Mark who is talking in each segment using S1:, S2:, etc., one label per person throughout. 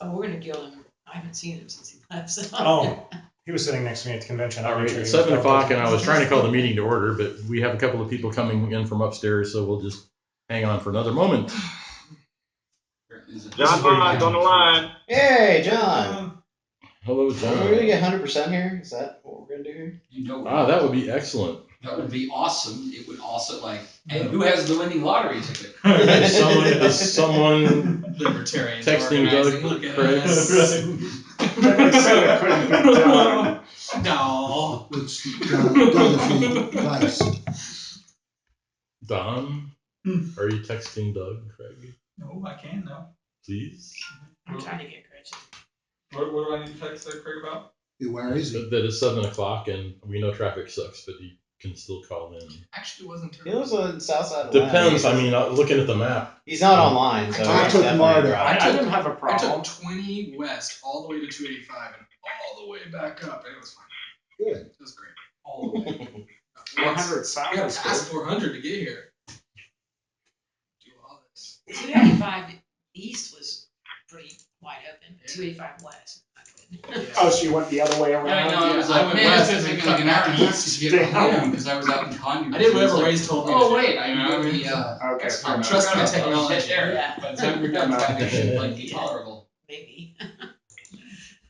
S1: Oh, we're gonna kill him. I haven't seen him since he left. So.
S2: Oh, he was sitting next to me at the convention.
S3: All right, it's 7 o'clock, and I was trying to call the meeting to order, but we have a couple of people coming in from upstairs, so we'll just hang on for another moment.
S4: John Bond's on the line.
S5: Hey, John.
S3: Hello, John.
S5: Are we gonna get 100% here? Is that what we're gonna do here?
S6: You know.
S3: That would be excellent.
S6: That would be awesome. It would also and who has the winning lottery ticket?
S3: Is someone
S6: Libertarian
S3: texting Doug Craig?
S6: No.
S7: Let's advice.
S3: Don, are you texting Doug Craig?
S8: No, I can now.
S3: Please.
S1: I'm trying to get Gretchen.
S8: What do I need to text Craig about?
S7: Where is he?
S3: That it's 7 o'clock, and we know traffic sucks, but you can still call in.
S6: Actually, it wasn't.
S5: He lives on the south side of Atlanta.
S3: Depends. I mean, looking at the map.
S5: He's not online, so
S7: I
S5: he's
S7: took
S5: definitely
S7: Marta.
S5: driving.
S2: I didn't have a
S6: I
S2: problem.
S6: took 20 west all the way to 285 and all the way back up, and it was fine.
S7: Good.
S6: It was great. All the way.
S2: 400 south
S6: We got
S2: is
S6: past
S2: good.
S6: 400 to get here. Do all this.
S1: 285 east was pretty wide open. 285 west.
S2: Oh, so you went the other way around?
S6: Yeah, no, it was I went west and then like an hour and a half to get home because I was out in Connery.
S8: I did whatever Ray's told me to do.
S6: Oh wait, I know.
S2: Okay, fair
S6: I'm
S2: enough.
S6: trusting the technology.
S1: Yeah.
S6: By the time we're done, it should like be tolerable.
S1: Maybe.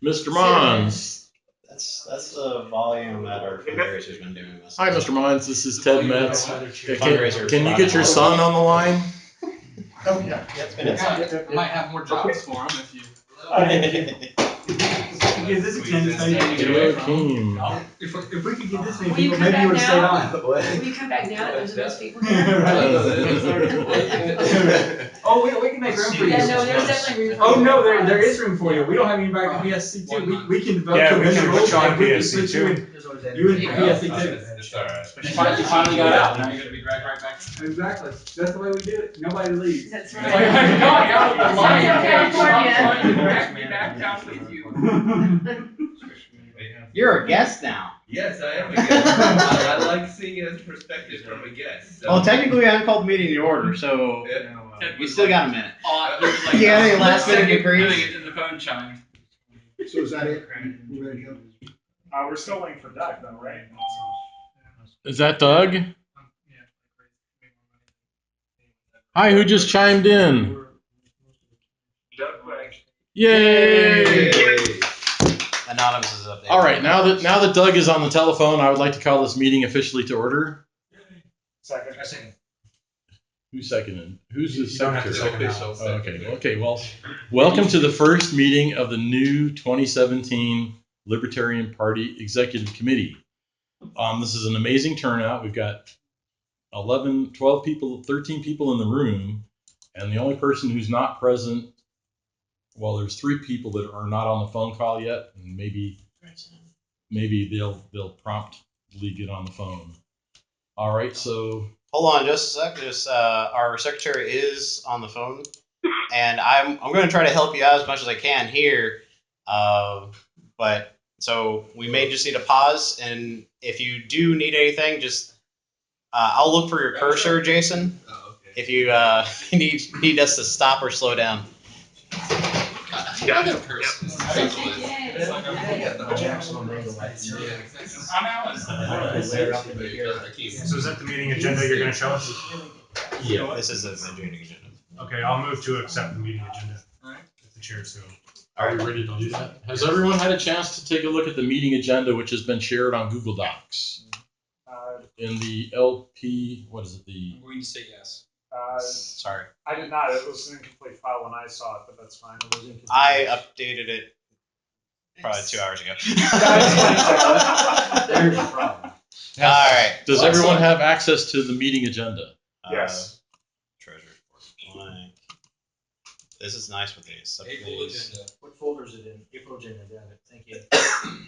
S3: Mr. Mons.
S5: That's the volume that our fundraiser's been doing.
S3: Hi, Mr. Mons. This is Ted Metz.
S5: Fundraiser.
S3: Can you get your son on the line?
S2: Oh, yeah.
S5: It's been inside.
S6: I might have more jobs for him if you.
S8: Get this attendance, maybe.
S3: Joaquin.
S8: If we could get this many
S1: Will you
S8: people,
S1: come
S8: maybe you would
S1: back
S8: have stayed
S1: now?
S8: on.
S1: Will you come back now that there's enough people here?
S8: Oh, we can make room for you.
S1: Yeah, no, there's definitely room for
S8: Oh,
S1: you.
S8: no, there is room for you. We don't have anybody in PSC too. We can vote
S2: Yeah,
S8: to
S2: we can
S8: amend the
S2: put
S8: rules,
S2: you on
S8: and we can
S2: PSC
S8: put
S2: too.
S8: You in PSC too.
S4: It's alright.
S6: You finally got out. Now you're gonna be dragged right back.
S8: Exactly. That's the way we do it. Nobody leaves.
S1: That's
S6: Like,
S1: right.
S6: I'm going out of the line.
S1: California.
S6: Drag me back down with you.
S5: You're a guest now.
S4: Yes, I am a guest. I like seeing his perspective from a guest. So.
S5: Well, technically, we haven't called the meeting to order, so we still got a minute. You got any last minute inquiries?
S6: The phone chime.
S7: So is that it? We're ready to go?
S2: We're still waiting for Doug, though, right?
S3: Is that Doug? Hi, who just chimed in?
S4: Doug Craig.
S3: Yay!
S5: Anonymous is up there.
S3: All right, now that Doug is on the telephone, I would like to call this meeting officially to order.
S2: Second.
S3: Who seconded? Who's the
S2: You don't have to
S3: secretary?
S2: second
S3: Oh, okay. Well, welcome to the first meeting of the new 2017 Libertarian Party Executive Committee. This is an amazing turnout. We've got 11, 12 people, 13 people in the room, and the only person who's not present, well, there's 3 people that are not on the phone call yet, and maybe they'll promptly get on the phone. All right, so
S5: Hold on just a sec. Our secretary is on the phone, and I'm going to try to help you out as much as I can here. But so we may just need a pause, and if you do need anything, just I'll look for your cursor, Jason.
S4: Oh, okay.
S5: If you need us to stop or slow down.
S4: Got it.
S7: Jackson on the other way.
S6: I'm Alan.
S2: So is that the meeting agenda you're going to show us?
S5: Yeah. This is the meeting agenda.
S2: Okay, I'll move to accept the meeting agenda.
S6: Alright.
S2: If the chair's so.
S3: are we ready to do that? Has everyone had a chance to take a look at the meeting agenda, which has been shared on Google Docs? In the LP, what is it?
S6: I'm going to say yes.
S5: Sorry.
S2: I did not. It was an incomplete file when I saw it, but that's fine.
S5: I updated it probably 2 hours ago.
S8: There's your problem.
S5: All right.
S3: Does everyone have access to the meeting agenda?
S2: Yes.
S5: Treasure report blank. This is nice with these.
S6: April agenda.
S8: What folder is it in? April agenda, got it. Thank you.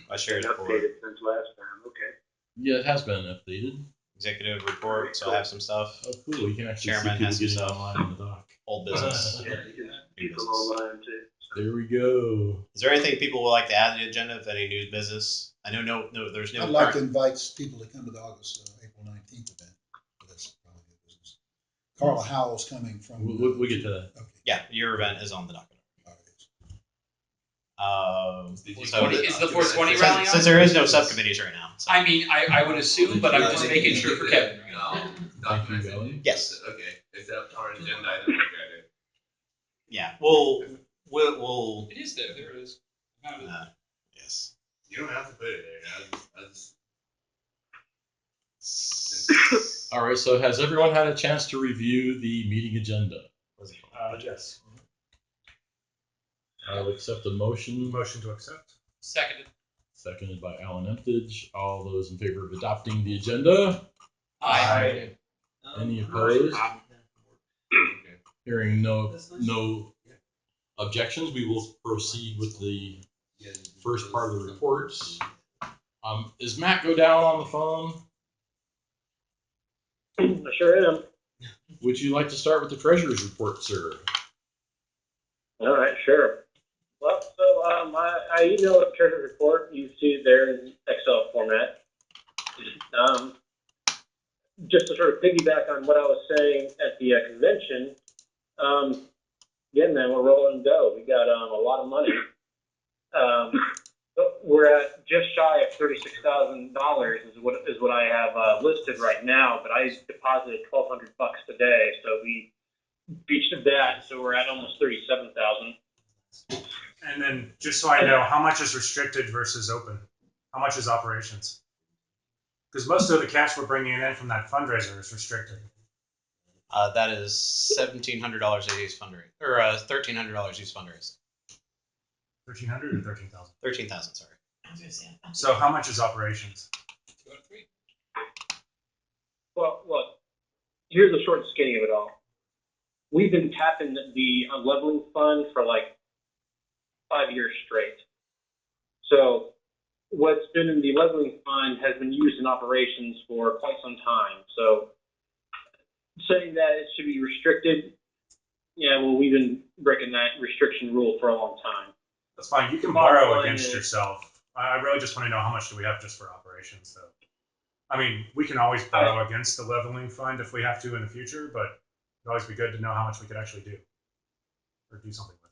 S5: I shared it for
S4: Updated since last time. Okay.
S3: Yeah, it has been updated.
S5: executive report, so I have some stuff.
S3: Oh, cool. You can actually
S5: Chairman
S3: see
S5: has
S3: people
S5: some
S3: getting
S5: stuff.
S3: online in the doc.
S5: Old business.
S4: Yeah, you can
S5: New
S4: people
S5: business.
S4: online too.
S3: There we go.
S5: Is there anything people would like to add to the agenda? If any new business? I know there's no.
S7: I'd like to invite people to come to the August, April 19th event. But that's probably good business. Carla Howell's coming from.
S3: We'll get to that.
S7: Okay.
S5: Yeah, your event is on the docket.
S7: All right.
S1: Is the 420 rally on?
S5: Since there is no subcommittees right now. So.
S1: I mean, I would assume, but I'm just making sure for Kevin.
S3: Thank you, Galen.
S5: Yes.
S4: Okay. Is that our agenda item? Look at it.
S5: Yeah. We'll.
S1: It is there. There it is.
S5: Yes.
S4: You don't have to put it there. I just
S3: All right, so has everyone had a chance to review the meeting agenda?
S2: Yes.
S3: I'll accept the motion.
S2: Motion to accept.
S1: Seconded.
S3: Seconded by Alan Emptage. All those in favor of adopting the agenda?
S1: Aye.
S3: Any opposed?
S4: okay.
S3: Hearing no objections, we will proceed with the first part of the reports. Is Matt go down on the phone?
S9: I sure am.
S3: Would you like to start with the treasurer's report, sir?
S9: All right, sure. Well, so I emailed a treasury report. You see it there in Excel format. Just to sort of piggyback on what I was saying at the convention, yeah, man, we're rolling and go. We got a lot of money. We're at just shy of $36,000 is what I have listed right now. But I deposited $1,200 today, so we reached that. So we're at almost 37,000.
S2: And then, just so I know, how much is restricted versus open? How much is operations? Because most of the cash we're bringing in from that fundraiser is restricted.
S5: That is $1,700 a use fundraise, or $1,300 use fundraise.
S2: 1,300 or 13,000?
S5: 13,000, sorry.
S1: I was gonna say.
S2: So how much is operations?
S1: 2 out of 3.
S9: Well, look, here's the short and skinny of it all. We've been tapping the leveling fund for like 5 years straight. So what's been in the leveling fund has been used in operations for quite some time. So saying that it should be restricted, yeah, well, we've been breaking that restriction rule for a long time.
S2: That's fine. You can
S9: Bottom
S2: borrow
S9: line
S2: against
S9: is-
S2: yourself. I really just want to know how much do we have just for operations, though. I mean, we can always borrow against the leveling fund if we have to in the future, but it'd always be good to know how much we could actually do or do something with.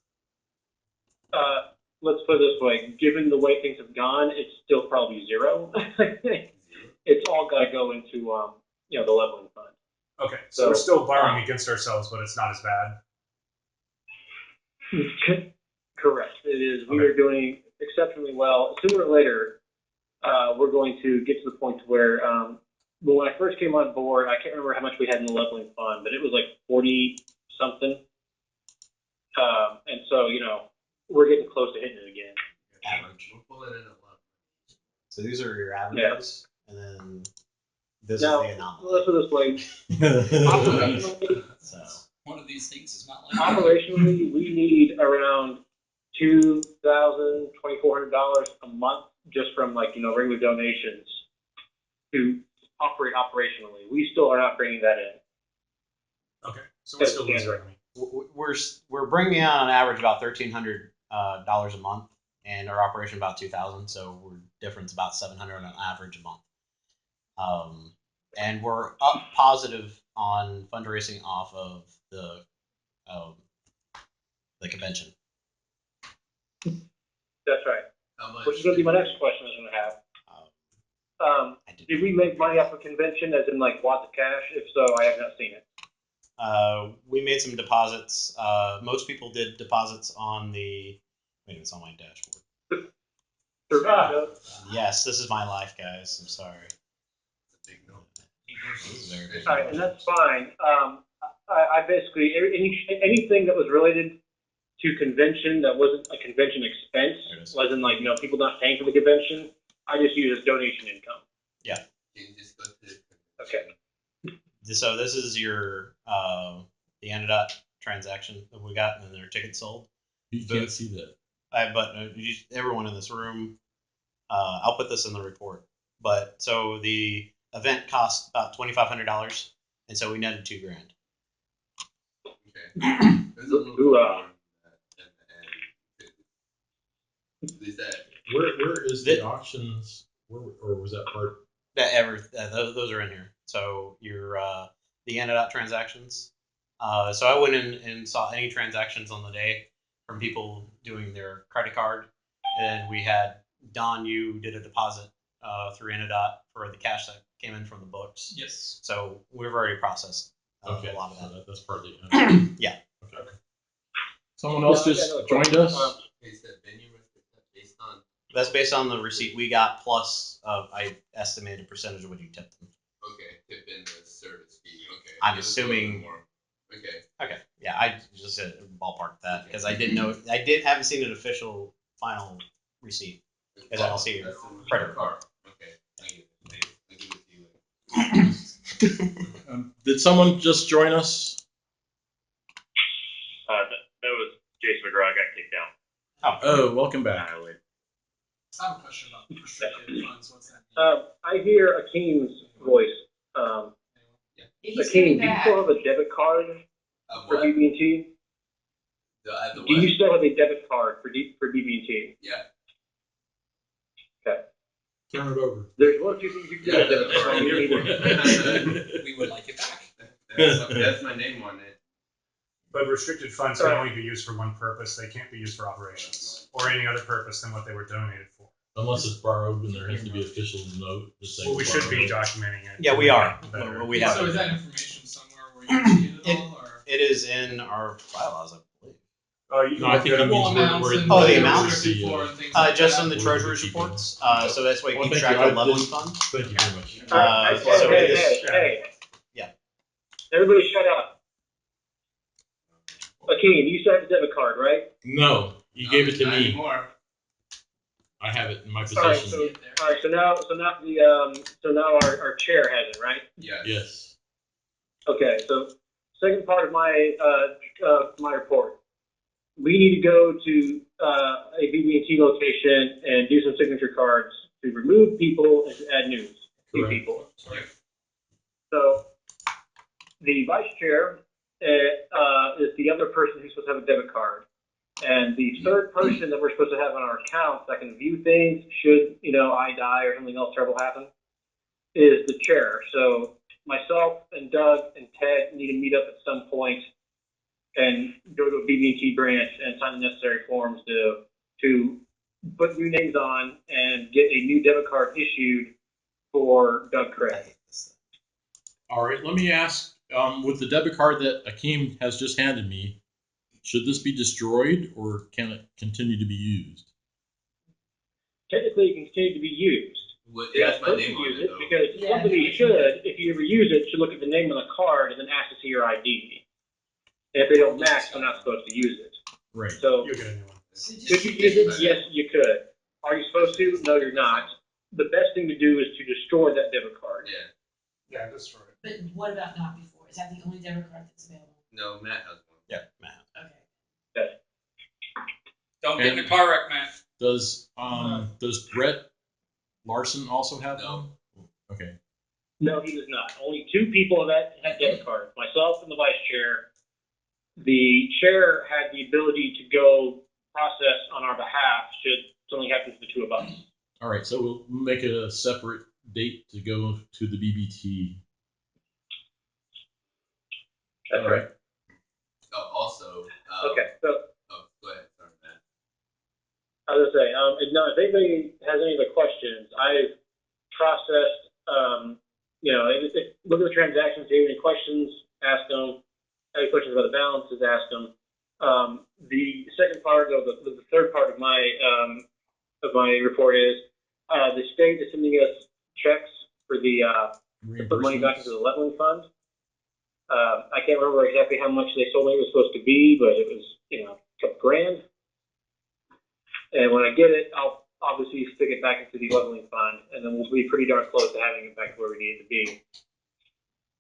S9: Let's put it this way, given the way things have gone, it's still probably zero. It's all got to go into, the leveling fund.
S2: Okay, so we're still borrowing against ourselves, but it's not as bad.
S9: Correct. It is. We
S2: Okay.
S9: are doing exceptionally well. Sooner or later, we're going to get to the point where, when I first came on board, I can't remember how much we had in the leveling fund, but it was like 40 something. And so, we're getting close to hitting it again.
S5: Average.
S4: We'll pull it in at one.
S5: So these are your averages, and then this
S9: Now,
S5: is the anomaly.
S9: let's put it this way. Operationally,
S5: So
S1: One of these things is not like.
S9: operationally, we need around $2,000, $2,400 a month just from regular donations to operate operationally. We still are not bringing that in.
S2: Okay, so we're still losing money.
S5: we're bringing in on average about $1,300 a month, and our operation about 2,000. So we're difference about $700 on average a month. And we're up positive on fundraising off of the convention.
S9: That's right.
S4: How much?
S9: Which is going to be my next question I was going to have. Did we make money off a convention, as in wads of cash? If so, I have not seen it.
S5: We made some deposits. Most people did deposits on the. Wait, it's on my dashboard. Yes, this is my life, guys. I'm sorry.
S4: It's a big no.
S5: This is very big.
S9: All right, and that's fine. I basically anything that was related to convention that wasn't a convention expense, wasn't people not paying for the convention. I just use as donation income.
S5: Yeah.
S4: Can you just go to?
S9: Okay.
S5: So this is your the Anodot transaction that we got, and then their tickets sold.
S3: You can't see that.
S5: Everyone in this room, I'll put this in the report. But so the event cost about $2,500, and so we netted $2,000.
S4: Okay. There's a little more at the end. Is that?
S3: Where is the auctions? Or was that part?
S5: Those are in here. So your the Anodot transactions. So I went in and saw any transactions on the day from people doing their credit card, and we had Don. You did a deposit through Inodot for the cash that came in from the books.
S8: Yes.
S5: So we've already processed
S3: Okay,
S5: a lot of
S3: so
S5: that.
S3: that's partly.
S5: Yeah.
S3: Okay. Someone else
S9: Yeah, I
S3: just
S9: got another
S3: joined
S9: question.
S3: us.
S4: Is that venue based on?
S5: That's based on the receipt we got plus I estimated percentage of what you tipped them.
S4: Okay, tip in the service fee. Okay.
S5: I'm
S4: Yeah, that's
S5: assuming-
S4: more. Okay.
S5: Okay. Yeah, I just said ballpark that because I didn't know. I haven't seen an official final receipt. Because I don't see
S4: That's the
S5: credit
S4: card. Okay. I get it. I give it to you later.
S3: Did someone just join us?
S9: That was Jason McGraw got kicked out.
S3: Oh, welcome back.
S6: I have a question about restricted funds. What's that?
S9: I hear Akeem's voice.
S1: He's
S9: Akeem,
S1: coming
S9: do you
S1: back.
S9: still have a debit card for
S4: What?
S9: BB&T?
S4: The, the
S9: Do you
S4: what?
S9: still have a debit card for BB&T?
S4: Yeah.
S9: Okay.
S3: Turn it over.
S9: There's one or two things you can do with a debit card. You need
S6: We would like it back.
S4: That's my name on it.
S2: But restricted funds can only be used for one purpose. They can't be used for operations or any other purpose than what they were donated for.
S3: Unless it's borrowed, and there has to be official note. Just saying
S2: Well, we should be
S3: borrowed.
S2: documenting it.
S5: Yeah, we are.
S2: Better.
S5: We have
S6: So
S5: it.
S6: is that information somewhere where you can see it at all, or?
S5: It is in our bylaws, I believe.
S2: Oh, you
S3: No, I think
S2: can
S3: he
S2: look
S3: means
S2: it up.
S3: where
S6: and
S5: Oh,
S6: what
S5: the
S6: they're
S5: amounts?
S6: restricted for and things like
S5: Just
S6: that.
S5: in the
S3: Where's
S5: treasurer's
S3: the keeping?
S5: reports. So that's why you
S3: Well,
S5: keep
S3: thank
S5: track
S3: you.
S5: of
S3: I
S5: the leveling
S3: did-
S5: fund.
S3: Thank you very much.
S5: So it is.
S9: hey.
S5: Yeah.
S9: Everybody shut up. Akeem, you still have a debit card, right?
S3: No, you gave it to
S4: Not
S3: me.
S4: anymore.
S3: I have it in my
S9: All right,
S3: possession.
S9: so now our chair has it, right?
S4: Yes.
S3: Yes.
S9: Okay, so second part of my my report. We need to go to a BB&T location and do some signature cards to remove people and to add new
S3: Correct.
S9: people.
S4: Yep.
S9: So the vice chair is the other person who's supposed to have a debit card. And the third person that we're supposed to have on our account that can view things should, I die or something else terrible happen, is the chair. So myself and Doug and Ted need to meet up at some point and go to a BB&T branch and sign the necessary forms to put new names on and get a new debit card issued for Doug Craig.
S3: All right. Let me ask. With the debit card that Akeem has just handed me, should this be destroyed or can it continue to be used?
S9: Technically, it can continue to be used.
S4: Well,
S9: You're
S4: that's
S9: not
S4: my
S9: supposed
S4: name
S9: to
S4: on
S9: use
S4: it,
S9: it
S4: though.
S9: because
S1: Yeah,
S9: somebody
S1: that's
S9: should, if you ever use it, should look at the name on the card and then ask to see your ID. And if they don't match, they're not supposed to use it.
S3: Right.
S9: So,
S2: You'll get a new one.
S1: So just-
S9: could you use it? Yes, you could. Are you supposed to? No, you're not. The best thing to do is to destroy that debit card.
S4: Yeah.
S2: Yeah, destroy it.
S1: But what about not before? Is that the only debit card that's available?
S4: No, Matt has one.
S5: Yeah, Matt.
S1: Okay.
S6: Don't get in a car wreck, man.
S3: Does Brett Larson also have
S4: No.
S3: one? Okay.
S9: No, he does not. Only two people have debit cards, myself and the vice chair. The chair had the ability to go process on our behalf should something happen to the two of us.
S3: All right. So we'll make it a separate date to go to the BBT.
S9: That's
S3: All right.
S4: Oh, also.
S9: Okay, so
S4: Oh, go ahead. Sorry, Matt.
S9: I was gonna say, if anybody has any other questions, I've processed, look at the transactions. If you have any questions, ask them. Any questions about the balances, ask them. The second part, or the third part of my report is the state is sending us checks for the to put money back into the leveling fund. I can't remember exactly how much they told me it was supposed to be, but it was a couple grand. And when I get it, I'll obviously stick it back into the leveling fund, and then we'll be pretty darn close to having it back where we need it to be.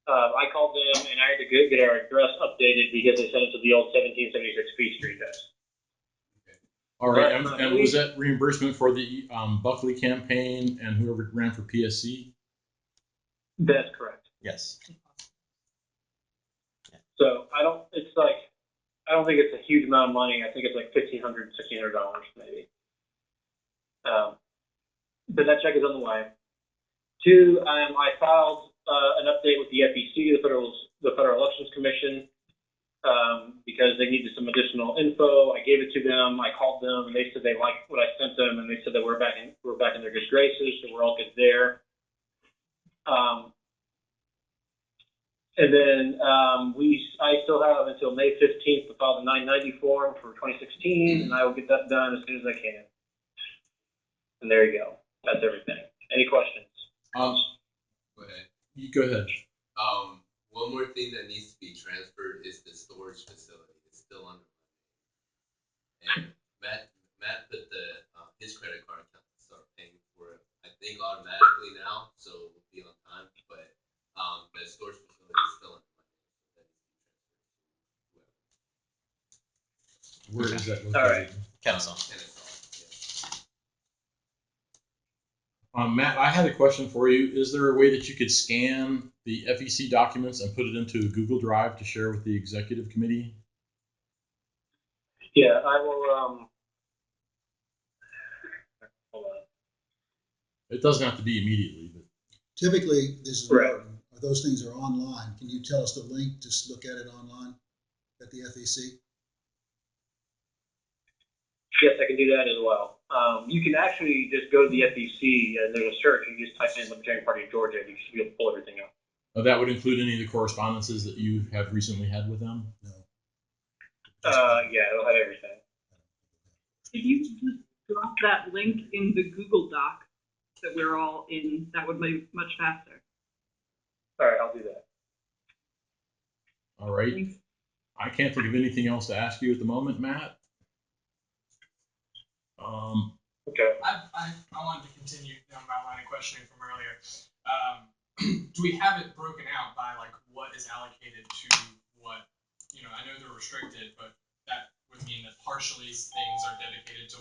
S9: I called them, and I had to get our address updated because they sent it to the old 1776 P Street address.
S3: All right. And was that reimbursement for the Buckley campaign and whoever ran for PSC?
S9: That's correct.
S5: Yes.
S9: So I don't think it's a huge amount of money. I think it's like $1,500, $1,600 maybe. But that check is on the way. Two, I filed an update with the FEC, the Federal Elections Commission. because they needed some additional info. I gave it to them. I called them, and they said they liked what I sent them, and they said that we're back in their good graces, so we're all good there. And then I still have until May 15th to file the 990 form for 2016, and I will get that done as soon as I can. And there you go. That's everything. Any questions?
S4: Go ahead.
S3: You go ahead.
S4: One more thing that needs to be transferred is the storage facility. It's still under my name. And Matt put his credit card account to start paying for it. I think automatically now, so we'll be on time. But the storage facility is still under my name.
S3: Where is that located?
S9: All right.
S5: Kennesaw.
S3: Matt, I had a question for you. Is there a way that you could scan the FEC documents and put it into a Google Drive to share with the executive committee?
S9: Yeah, I will. Hold on.
S3: It doesn't have to be immediately, but
S7: Typically, this is
S9: Correct.
S7: Martin, those things are online. Can you tell us the link to look at it online at the FEC?
S9: Yes, I can do that as well. You can actually just go to the FEC and there's a search. You just type in Libertarian Party of Georgia, and you should be able to pull everything up.
S3: that would include any of the correspondences that you have recently had with them?
S7: No.
S9: Yeah, it'll have everything.
S10: If you just drop that link in the Google Doc that we're all in, that would be much faster.
S9: All right, I'll do that.
S3: All right.
S10: Thanks.
S3: I can't think of anything else to ask you at the moment, Matt.
S9: Okay.
S8: I wanted to continue down my line of questioning from earlier. Do we have it broken out by like what is allocated to what? You know, I know they're restricted, but that would mean that partially things are dedicated to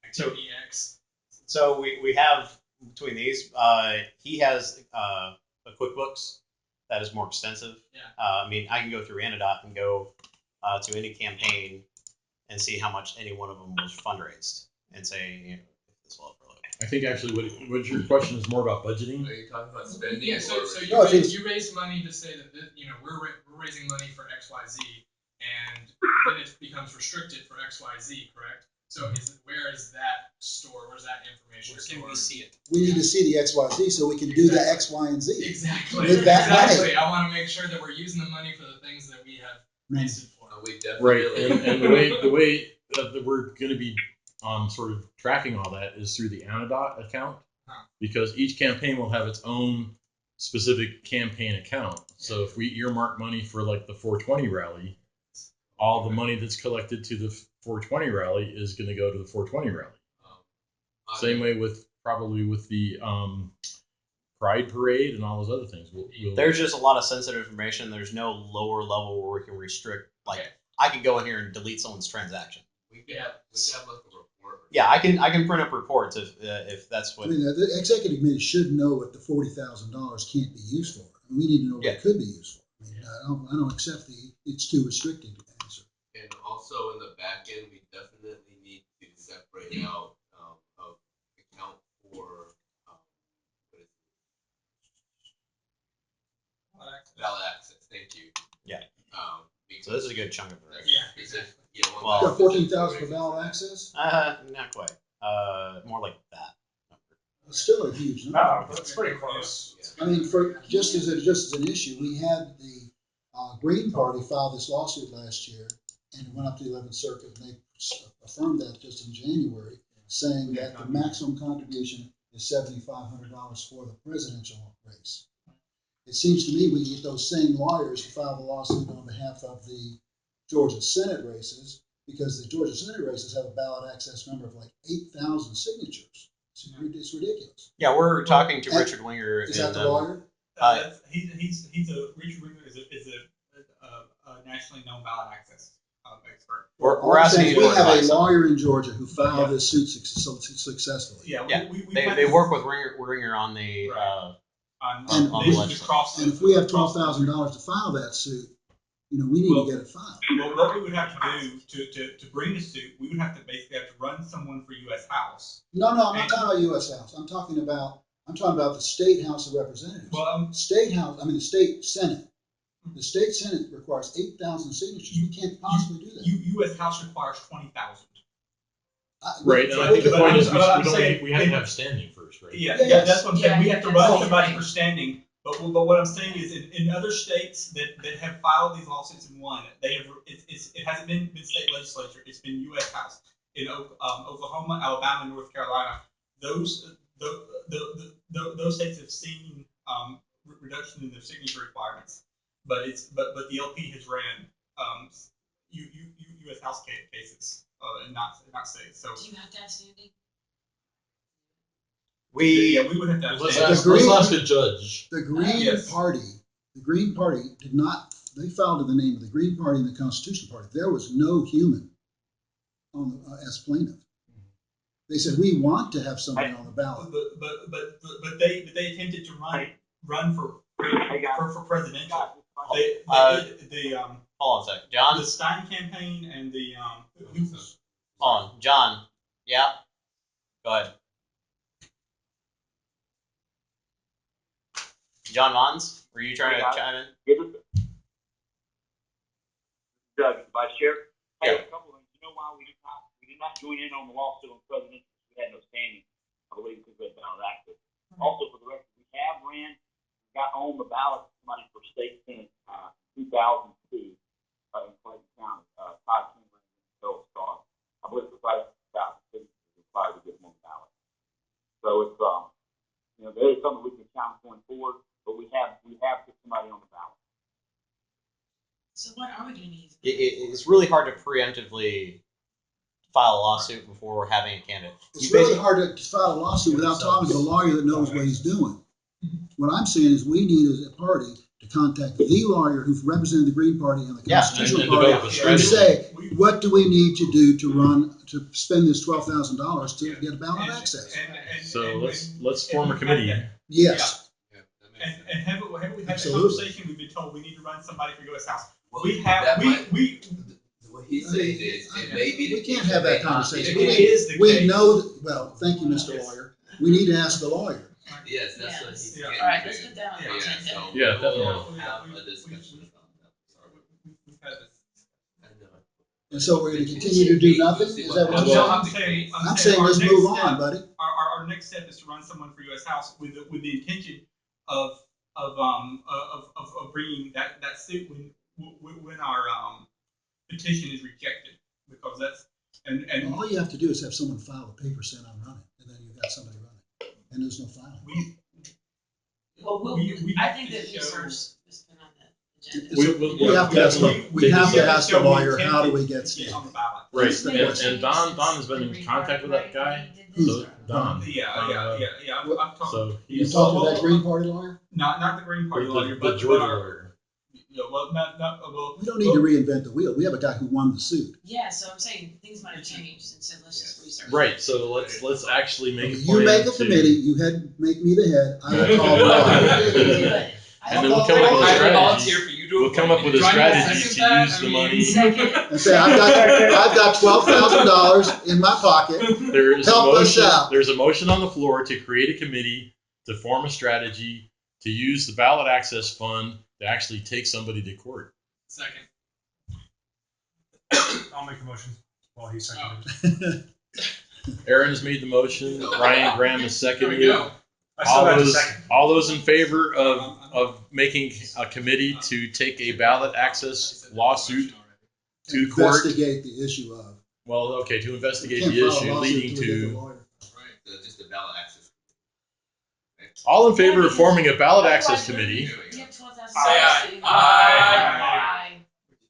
S8: activity X.
S5: So we have between these, he has a QuickBooks that is more extensive.
S8: Yeah.
S5: I mean, I can go through Anodot and go to any campaign and see how much any one of them was fundraised and say, you know, if this will help.
S3: I think actually what your question is more about budgeting.
S4: Are you talking about spending?
S8: Yeah, so
S7: No,
S8: you raise money to say that we're raising money for XYZ, and then it becomes restricted for XYZ, correct? So where is that stored? Where's that information stored? Where can we see it?
S7: We need to see the XYZ so we can do the X, Y, and Z.
S8: Exactly.
S7: With that
S8: exactly.
S7: money.
S8: I want to make sure that we're using the money for the things that we have raised it for.
S4: We definitely
S3: Right, and the way that we're going to be sort of tracking all that is through the Anodot account, because each campaign will have its own specific campaign account. So if we earmark money for like the 420 rally, all the money that's collected to the 420 rally is going to go to the 420 rally. Same way with probably with the Pride Parade and all those other things.
S5: There's just a lot of sensitive information. There's no lower level where we can restrict. Like I could go in here and delete someone's transaction.
S4: We can have like a report.
S5: Yeah, I can print up reports if that's what.
S7: I mean, the executive committee should know what the $40,000 can't be used for. And we need to know what it could be used for. I mean, I don't accept it's too restricted answer.
S4: And also in the back end, we definitely need to separate out account for valid access. Thank you.
S5: Yeah. So this is a good chunk of it.
S8: Yeah, exactly.
S7: You got 14,000 for valid access?
S5: Not quite. More like that.
S7: It's still a huge number.
S2: No, that's pretty close.
S7: I mean, just as an issue, we had the Green Party file this lawsuit last year, and it went up to the 11th Circuit, and they affirmed that just in January, saying that the maximum contribution is $7,500 for the presidential race. It seems to me we can get those same lawyers to file the lawsuit on behalf of the Georgia Senate races, because the Georgia Senate races have a ballot access number of like 8,000 signatures. It's ridiculous.
S5: Yeah, we're talking to Richard Winger.
S7: Is that the lawyer?
S8: He's Richard Winger is a nationally known ballot access expert.
S5: We're asking you
S7: we
S5: for
S7: have a
S5: advice.
S7: lawyer in Georgia who filed this suit successfully.
S8: Yeah,
S5: they work with Winger on the
S8: on
S7: And
S5: the legislature.
S7: And if we have $12,000 to file that suit, we need to get it filed.
S8: Well, what we would have to do to bring the suit, we would have to basically have to run someone for U.S. House.
S7: No, I'm not talking about U.S. House. I'm talking about the State House of Representatives.
S8: Well,
S7: the State Senate. The state Senate requires 8,000 signatures. We can't possibly do that.
S8: U.S. House requires 20,000.
S3: Right, and I think the
S8: But
S3: point
S8: I'm-
S3: is
S8: but I'm saying
S3: we have to
S8: it-
S3: have standing first, right?
S8: Yeah,
S7: Yes.
S8: that's what I'm saying.
S1: Yeah,
S8: We
S1: you
S8: have to
S1: have to
S8: run
S1: have
S8: somebody
S1: standing.
S8: for standing. But what I'm saying is, in other states that have filed these lawsuits and won, they have it hasn't been state legislature. It's been U.S. House. In Oklahoma, Alabama, and North Carolina, those states have seen reduction in their signature requirements. But the LP has ran U.S. House cases and not states. So
S1: Do you have to have standing?
S8: we would have to have
S3: Let's
S8: standing.
S3: ask a judge.
S7: The Green Party did not, they filed in the name of the Green Party and the Constitution Party. There was no human on as plaintiff. They said, we want to have somebody on the ballot.
S8: But they attempted to run for presidential.
S5: Hold on a second, John.
S8: The Stein campaign and the
S5: Hold on, John. Yeah. Go ahead. John Mons, were you trying to chime in?
S11: Doug, Vice Chair.
S5: Yeah.
S11: A couple of things. You know why we did not join in on the lawsuit on presidential? We had no standing, I believe, because we had ballot access. Also, for the record, we have got on the ballot money for state senate 2002 in Clayton County. Todd Kimberly and Phil Starr. I believe it's right up to 2,000 signatures required to get them on the ballot. So it's there is something we can count going forward, but we have put somebody on the ballot.
S1: So what are we going to use?
S5: It's really hard to preemptively file a lawsuit before having a candidate.
S7: It's really hard to file a lawsuit without talking to a lawyer that knows what he's doing. What I'm saying is we need as a party to contact the lawyer who's represented the Green Party and the Constitutional
S3: and
S7: Party
S3: develop a
S7: and
S3: strategy.
S7: say, what do we need to do to spend this $12,000 to get a ballot access?
S3: So let's form a committee.
S7: Yes.
S8: And have we had a
S7: Absolutely.
S8: conversation? We've been told we need to run somebody for U.S. House.
S4: Well,
S8: We have
S4: that
S11: What he's saying is, it may be.
S7: We can't have that conversation.
S8: It is the
S7: We
S8: case.
S7: know, well, thank you, Mr. Lawyer. We need to ask the lawyer.
S4: Yes, that's what he's
S8: Yeah.
S4: getting
S1: All right,
S4: to.
S1: let's put that on the
S4: Yeah,
S1: agenda.
S4: so
S3: Yeah, definitely.
S4: we'll have a discussion about that. Sorry.
S8: We've had this.
S4: I know.
S7: And so we're going to continue to do nothing? Is that what you're
S3: Well,
S7: saying?
S8: I'm
S7: I'm saying
S8: our
S7: let's
S8: next
S7: move
S8: step-
S7: on, buddy.
S8: Our next step is to run someone for U.S. House with the intention of bringing that suit when our petition is rejected, because that's and
S7: All you have to do is have someone file a paper saying I'm running, and then you've got somebody running, and there's no filing.
S1: I think that we first was put on the agenda.
S7: We have to ask, the lawyer, how do we get
S8: on
S7: standing?
S8: the ballot.
S3: Right,
S7: That's the question.
S3: and Don has been in contact with that guy. So Don.
S8: Yeah. I'm talking.
S3: So
S7: You
S3: he's
S7: talk to that Green Party lawyer?
S8: Not the Green Party lawyer,
S3: the
S8: but
S3: Georgia
S8: our-
S3: lawyer.
S8: Yeah, well, well.
S7: We don't need to reinvent the wheel. We have a guy who won the suit.
S1: Yeah, so I'm saying things might have changed, and so let's just research.
S3: Right. So let's actually make a
S7: You
S3: plan.
S7: make a
S3: to-
S7: committee, you make me the head, I will call the lawyer.
S1: Good.
S3: And then we'll come up with a
S11: I
S3: strategy.
S11: volunteer for you to
S3: We'll come up with a
S11: appoint. Do I need to
S3: strategy
S11: second
S3: to
S11: that?
S3: use the
S11: I mean,
S3: money.
S1: Second.
S7: And say, I've got $12,000 in my pocket.
S3: There's a
S7: Help us
S3: motion.
S7: out.
S3: There's a motion on the floor to create a committee to form a strategy to use the ballot access fund to actually take somebody to court.
S8: Second.
S2: I'll make the motion while he's seconded.
S3: Aaron's made the motion. Ryan Graham has
S8: There we
S3: seconded.
S8: go.
S2: I still have to second.
S3: All those in favor of making a committee to take a ballot access lawsuit to court.
S7: Investigate the issue of.
S3: Well, okay, to
S7: We
S3: investigate
S7: can't
S3: the
S7: file a
S3: issue
S7: lawsuit
S3: leading
S7: until we get the
S3: to.
S7: lawyer.
S4: Just a ballot access.
S3: All in favor of forming a ballot access committee?
S1: We have 12,000.
S11: Aye.
S1: Aye.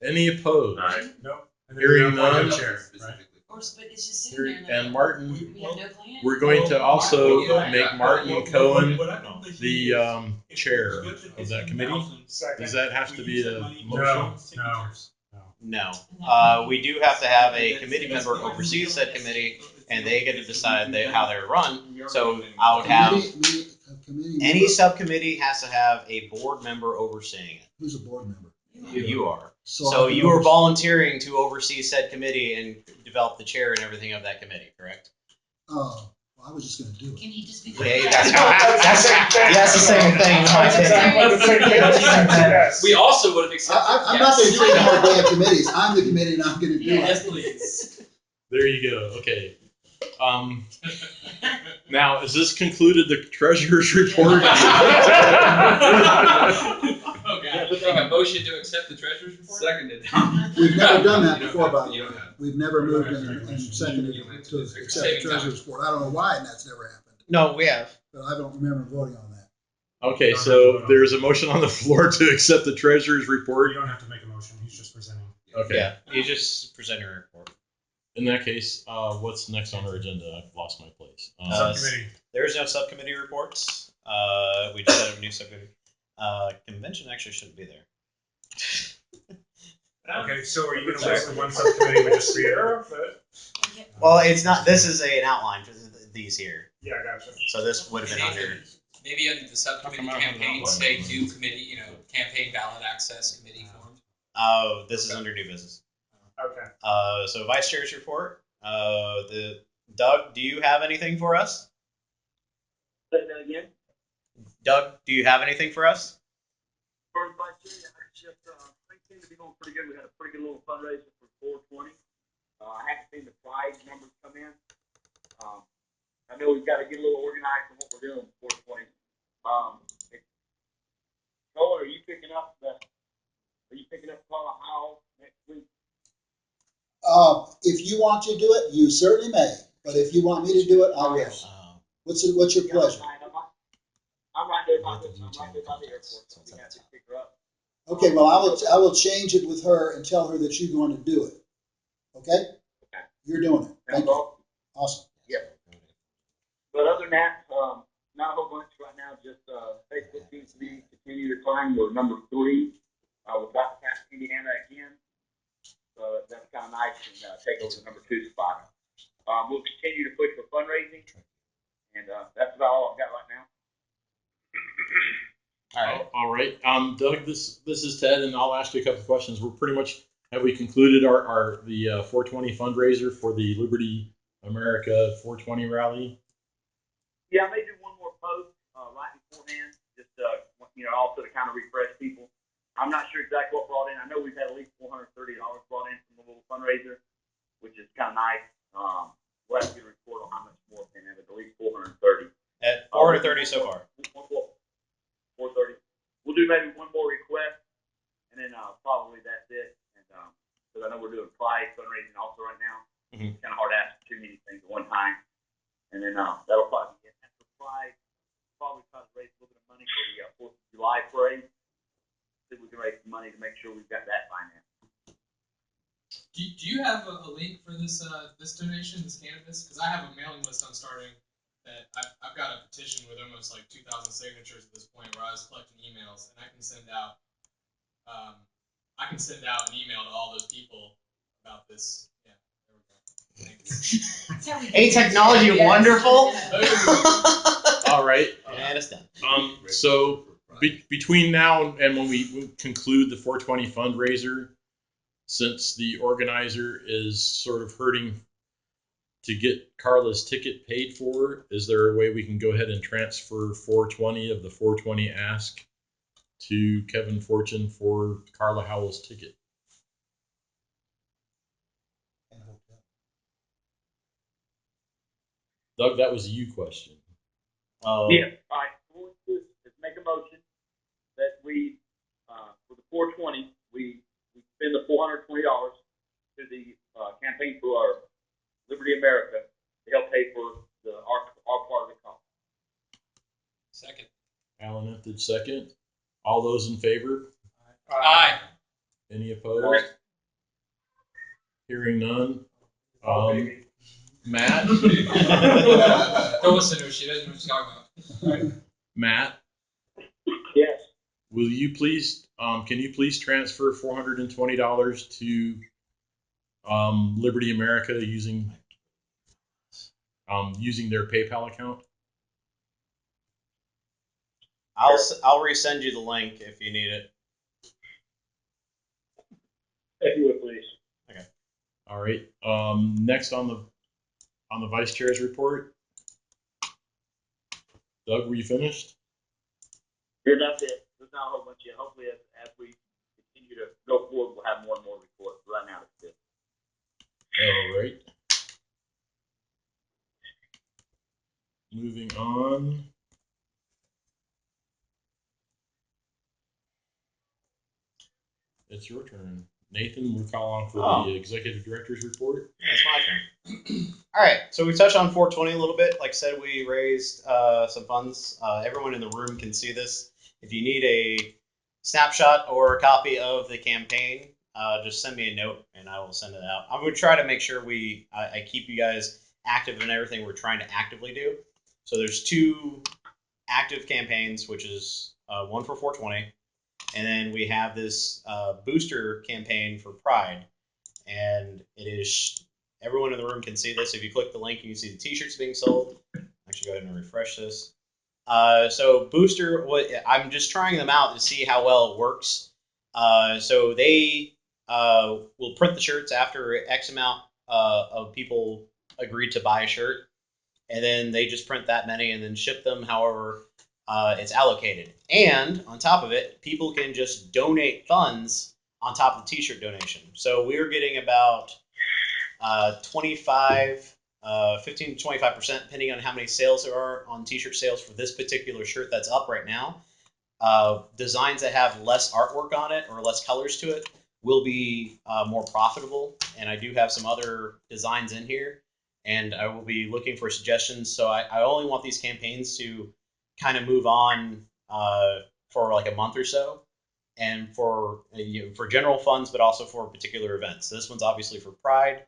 S3: Any opposed?
S2: Nope. And then
S3: Hearing
S2: you're appointed
S3: none.
S2: chair, right?
S4: Specifically.
S1: But it's just sitting there. like,
S3: And Martin,
S1: We have no plan.
S3: we're going to also make Martin Cohen the
S8: If
S3: chair
S8: we get the
S3: of that committee.
S8: 15,000,
S2: Second.
S3: Does that have
S8: we
S3: to
S8: use
S3: be
S8: that
S3: a
S8: money to
S2: No,
S3: motion?
S8: signatures.
S5: No. We do have to have a committee member oversee said committee, and they get to decide how they're run. So I would have
S7: Committee
S5: any
S7: member-
S5: subcommittee has to have a board member overseeing it.
S7: Who's a board member?
S5: You are.
S7: I
S5: So
S7: can
S5: you are
S7: oversee-
S5: volunteering to oversee said committee and develop the chair and everything of that committee, correct?
S7: Oh, well, I was just gonna do it.
S1: Can he just be?
S5: Yeah, that's the same thing.
S12: We also would have accepted.
S7: I'm not gonna take the whole damn committees. I'm the committee and I'm gonna do it.
S12: Yes, please.
S3: There you go. Okay. Now, has this concluded the treasurer's report?
S12: Make a motion to accept the treasurer's report?
S6: Seconded.
S7: We've never done that before, by the
S4: You
S7: way.
S4: don't have-
S7: We've never moved and seconded to accept the treasurer's report. I don't know why that's never happened,
S5: No, we have.
S7: but I don't remember voting on that.
S3: Okay, so there's a motion on the floor to accept the treasurer's
S2: Or
S3: report.
S2: you don't have to make a motion. He's just presenting.
S3: Okay.
S5: Yeah, you just present your report.
S3: In that case, what's next on our agenda? I've lost my place.
S2: Subcommittee.
S5: There's no subcommittee reports. We just had a new subcommittee. Convention actually shouldn't be there.
S2: Okay, so are you going to list the one subcommittee with just 3 of them?
S5: Well, it's not. This is an outline for these here.
S2: Yeah, I gotcha.
S5: So this would have been under.
S12: Maybe under the subcommittee campaign, say new committee, campaign ballot access committee formed.
S5: Oh, this is under new business.
S2: Okay.
S5: So vice chair's report. Doug, do you have anything for us?
S11: Say that again.
S5: Doug, do you have anything for us?
S11: First vice chair, things seem to be going pretty good. We had a pretty good little fundraiser for 420. I haven't seen the prize numbers come in. I know we've got to get a little organized in what we're doing for 420. Noah, are you picking up Paula Howell next week?
S7: If you want to do it, you certainly may, but if you want me to do it, I will. What's your pleasure?
S11: I'm right there by the airport, so we have to pick her up.
S7: Okay, well, I will change it with her and tell her that you're going to do it. Okay? You're doing it. Thank you. Awesome.
S11: Yep. But other than that, not a whole bunch right now. Just Facebook seems to be continue to climb. We're number 3. We're about to pass Indiana again, so that's kind of nice and take over the number 2 spot. We'll continue to push for fundraising, and that's about all I've got right now.
S5: All right.
S3: Doug, this is Ted, and I'll ask you a couple of questions. We're pretty much, have we concluded the 420 fundraiser for the Liberty America 420 rally?
S11: Yeah, I may do one more post right beforehand, just also to kind of refresh people. I'm not sure exactly what brought in. I know we've had at least $430 brought in from the little fundraiser, which is kind of nice. We'll have to get a report on how much more came in, but at least 430.
S5: At 430 so far.
S11: 430. We'll do maybe one more request, and then probably that's it. And because I know we're doing prize fundraising also right now.
S5: Mm-hmm.
S11: It's kind of hard to ask for too many things at one time. And then that'll probably be it. And for prize, probably try to raise a little bit of money for the 4th of July parade. See if we can raise some money to make sure we've got that financed.
S8: Do you have a link for this donation, this cannabis? Because I have a mailing list I'm starting that I've got a petition with almost like 2,000 signatures at this point, where I was collecting emails, and I can send out an email to all those people about this. Yeah, there we go. Thanks.
S5: Ain't technology wonderful?
S3: All right.
S5: And it's done.
S3: So between now and when we conclude the 420 fundraiser, since the organizer is sort of hurting to get Carla's ticket paid for, is there a way we can go ahead and transfer 420 of the 420 ask to Kevin Fortune for Carla Howell's ticket? Doug, that was a you question.
S11: Yeah. All right. What we'll do is make a motion that we, for the 420, we spend the $420 to the campaign for our Liberty America to help pay for our part of the cost.
S12: Second.
S3: Alan F. did second. All those in favor?
S12: Aye.
S3: Any opposed? Hearing none. Matt?
S12: Don't listen to her. She doesn't know what she's talking about.
S3: Matt?
S11: Yes.
S3: Will you please, can you please transfer $420 to Liberty America using their PayPal account?
S5: I'll resend you the link if you need it.
S11: If you would, please.
S5: Okay.
S3: All right. Next on the vice chair's report. Doug, were you finished?
S11: Yeah, that's it. There's not a whole bunch yet. Hopefully, as we continue to go forward, we'll have more and more reports. Right now, it's it.
S3: All right. Moving on. It's your turn. Nathan, we're calling for the executive director's report.
S5: Yeah, it's my turn. All right, so we touched on 420 a little bit. Like I said, we raised some funds. Everyone in the room can see this. If you need a snapshot or a copy of the campaign, just send me a note and I will send it out. I'm going to try to make sure I keep you guys active in everything we're trying to actively do. So there's 2 active campaigns, which is one for 420, and then we have this booster campaign for Pride. And it is, everyone in the room can see this. If you click the link, you can see the t-shirts being sold. Actually, go ahead and refresh this. So Booster, I'm just trying them out to see how well it works. So they will print the shirts after X amount of people agreed to buy a shirt. And then they just print that many and then ship them however it's allocated. And on top of it, people can just donate funds on top of the t-shirt donation. So we're getting about 15 to 25%, depending on how many sales there are on t-shirt sales for this particular shirt that's up right now. Designs that have less artwork on it or less colors to it will be more profitable. And I do have some other designs in here, and I will be looking for suggestions. So I only want these campaigns to kind of move on for like a month or so, and for general funds, but also for particular events. So this one's obviously for Pride,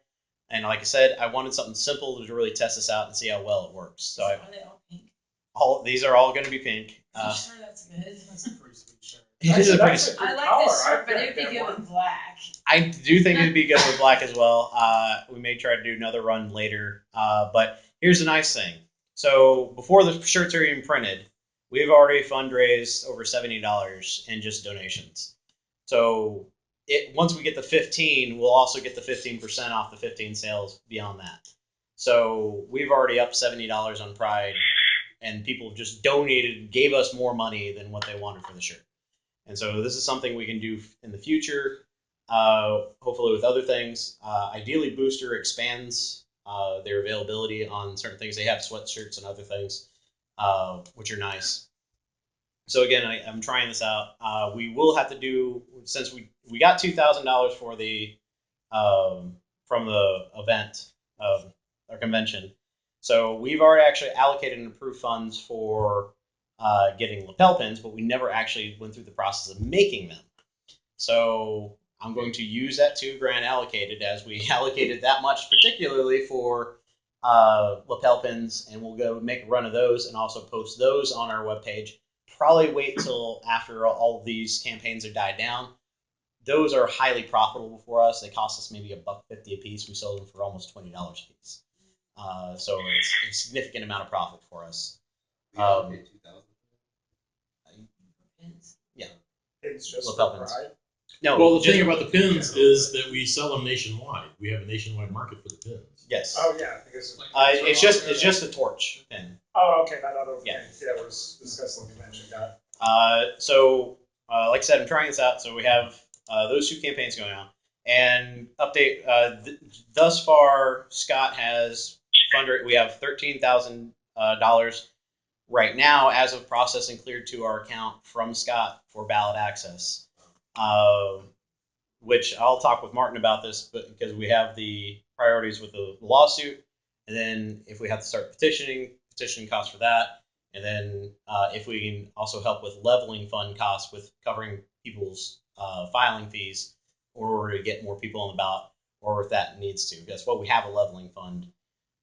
S5: and like I said, I wanted something simple to really test this out and see how well it works. So
S1: Are they all pink?
S5: these are all going to be pink.
S1: I'm sure that's good.
S8: That's a pretty sweet shirt.
S5: It is a pretty.
S1: I like this shirt, but it'd be good with black.
S5: I do think it'd be good with black as well. We may try to do another run later. But here's the nice thing. So before the shirts are even printed, we've already fundraised over $70 in just donations. So once we get the 15, we'll also get the 15% off the 15 sales beyond that. So we've already upped $70 on Pride, and people just donated, gave us more money than what they wanted for the shirt. And so this is something we can do in the future, hopefully with other things. Ideally, Booster expands their availability on certain things. They have sweatshirts and other things, which are nice. So again, I'm trying this out. We will have to do, since we got $2,000 for the from the event of our convention. So we've already actually allocated and approved funds for getting lapel pins, but we never actually went through the process of making them. So I'm going to use that $2,000 allocated, as we allocated that much particularly for lapel pins, and we'll go make a run of those and also post those on our webpage. Probably wait till after all of these campaigns are died down. Those are highly profitable for us. They cost us maybe $1.50 a piece. We sold them for almost $20 a piece. So it's a significant amount of profit for us.
S4: We allocated 2,000.
S5: Yeah.
S2: It's just
S5: lapel
S2: for
S5: pins.
S2: Pride.
S5: No.
S3: Well, the thing about the pins is that we sell them nationwide. We have a nationwide market for the pins.
S5: Yes.
S2: Oh yeah, because
S5: It's just a torch pin.
S2: Oh okay, that other
S5: Yeah.
S2: thing. Yeah, it was discussed when we mentioned that.
S5: Like I said, I'm trying this out. So we have those 2 campaigns going on. And update, thus far, Scott has we have $13,000 right now as of processing cleared to our account from Scott for ballot access. Which I'll talk with Martin about this, but because we have the priorities with the lawsuit, and then if we have to start petitioning costs for that, and then if we can also help with leveling fund costs with covering people's filing fees in order to get more people on the ballot, or if that needs to. That's what we have, a leveling fund.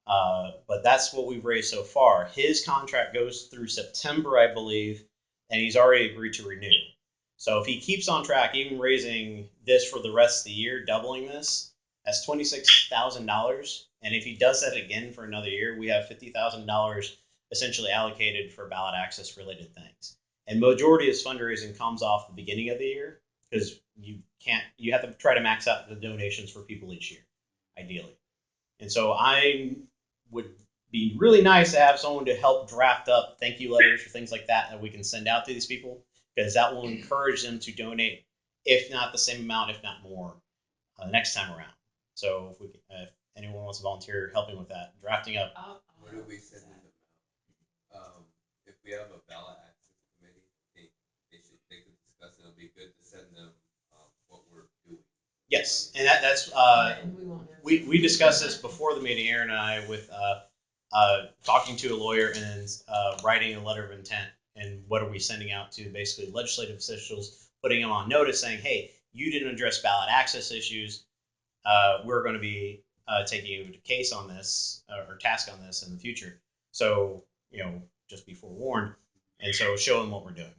S5: But that's what we've raised so far. His contract goes through September, I believe, and he's already agreed to renew. So if he keeps on track, even raising this for the rest of the year, doubling this, that's $26,000. And if he does that again for another year, we have $50,000 essentially allocated for ballot access related things. And majority of his fundraising comes off the beginning of the year, because you have to try to max out the donations for people each year, ideally. And so I would be really nice to have someone to help draft up thank you letters or things like that we can send out to these people, because that will encourage them to donate, if not the same amount, if not more, next time around. So if anyone wants to volunteer helping with that, drafting up.
S4: What do we send them out? If we have a ballot access committee, they could discuss it. It'll be good to send them what we're doing.
S5: Yes, and that's we discussed this before the meeting, Aaron and I, with talking to a lawyer and writing a letter of intent, and what are we sending out to basically legislative officials, putting them on notice, saying, hey, you didn't address ballot access issues. We're going to be taking you to case on this or task on this in the future. So, just be forewarned, and so show them what we're doing.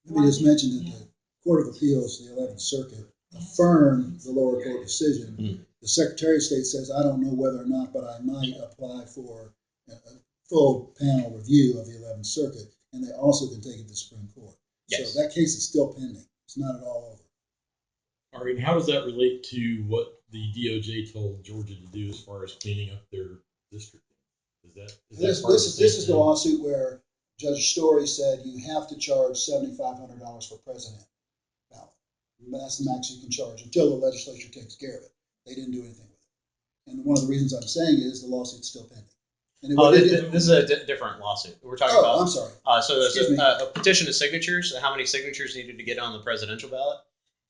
S7: Let me just mention that the Court of Appeals, the 11th Circuit, affirmed the lower court decision.
S5: Mm-hmm.
S7: The Secretary of State says, I don't know whether or not, but I might apply for a full panel review of the 11th Circuit, and they also can take it to the Supreme Court.
S5: Yes.
S7: So that case is still pending. It's not at all over.
S3: All right, and how does that relate to what the DOJ told Georgia to do as far as cleaning up their district?
S7: This is the lawsuit where Judge Story said you have to charge $7,500 for president ballot. That's the max you can charge until the legislature takes care of it. They didn't do anything with it. And one of the reasons I'm saying is the lawsuit's still pending. And
S5: this is a different lawsuit. We're talking about.
S7: I'm sorry.
S5: So there's a petition of signatures, how many signatures needed to get on the presidential ballot,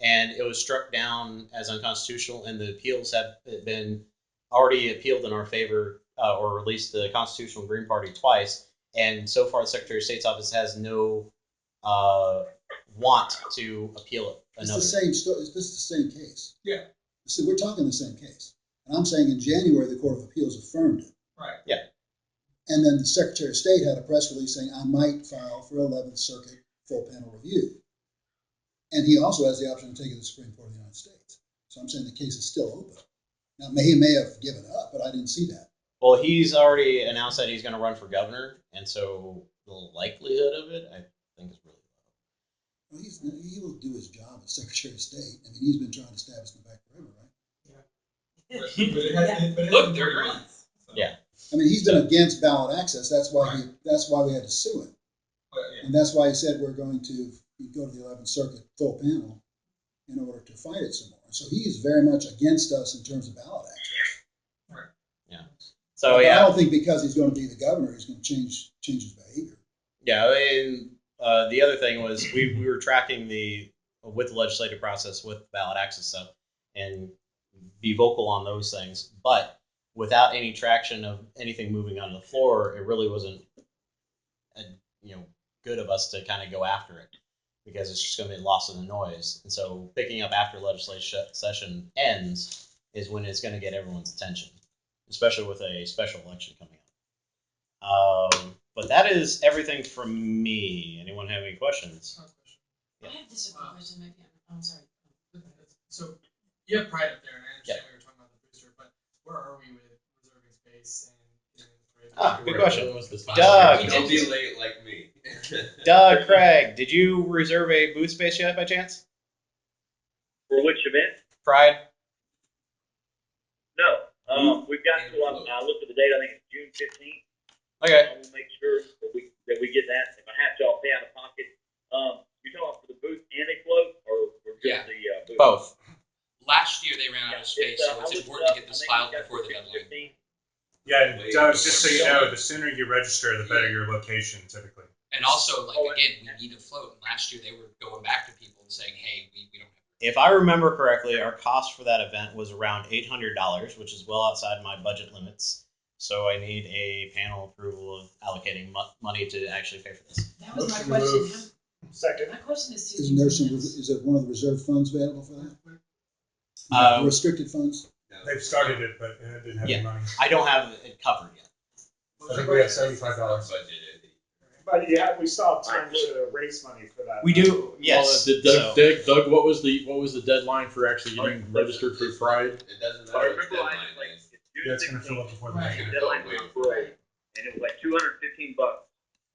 S5: and it was struck down as unconstitutional, and the appeals have been already appealed in our favor, or released the Constitutional Green Party twice, and so far the Secretary of State's office has no want to appeal it.
S7: It's the same. This is the same case.
S8: Yeah.
S7: See, we're talking the same case, and I'm saying in January the Court of Appeals affirmed it.
S8: Right.
S5: Yeah.
S7: And then the Secretary of State had a press release saying I might file for 11th Circuit full panel review, and he also has the option to take it to the Supreme Court of the United States. So I'm saying the case is still open. Now he may have given up, but I didn't see that.
S5: Well, he's already announced that he's going to run for governor, and so the likelihood of it, I think, is really low.
S7: Well, he will do his job as Secretary of State. I mean, he's been trying to stab us in the back forever, right?
S12: Look, they're green.
S5: Yeah.
S7: I mean, he's been against ballot access. That's why we had to sue him, and that's why he said we're going to go to the 11th Circuit full panel in order to fight it some more. So he is very much against us in terms of ballot access.
S8: Right.
S5: Yeah. So
S7: I don't think because he's going to be the governor, he's going to change his behavior.
S5: Yeah, and the other thing was we were tracking with the legislative process with ballot access stuff and be vocal on those things, but without any traction of anything moving on the floor, it really wasn't good of us to kind of go after it, because it's just going to be lost in the noise. And so picking up after legislative session ends is when it's going to get everyone's attention, especially with a special election coming up. But that is everything from me. Anyone have any questions?
S1: I have just a quick question, maybe. I'm sorry.
S8: So you have Pride up there, and I understand
S5: Yeah.
S8: we were talking about the booster, but where are we with reserving space and
S5: Good question.
S4: Doug, don't be late like me.
S5: Doug, Craig, did you reserve a booth space yet by chance?
S11: For which event?
S5: Pride?
S11: No. We've got to, I looked at the date, I think it's June 15th.
S5: Okay.
S11: I will make sure that we get that. If I have to, I'll pay out of pocket. You're talking for the booth and a float, or just the booth?
S5: Both.
S12: Last year they ran out of space, so it's important to get this filed before the deadline.
S2: Yeah, and Doug, just so you know, the sooner you register, the better your location typically.
S12: And also, again, we need a float. And last year they were going back to people and saying, hey, we don't have.
S5: If I remember correctly, our cost for that event was around $800, which is well outside my budget limits. So I need a panel approval of allocating money to actually pay for this.
S1: That was my question.
S2: Second.
S1: My question is
S7: Isn't there is it one of the reserve funds available for that? Restricted funds?
S2: They've started it, but it didn't have any money.
S5: I don't have it covered yet.
S2: I think we have $75. But yeah, we still have time to raise money for that.
S5: We do, yes.
S3: Well, Doug, what was the deadline for actually getting registered for Pride?
S4: It doesn't matter what the deadline is.
S2: Yeah, it's going to fill up before the
S11: The deadline was float, and it was like $215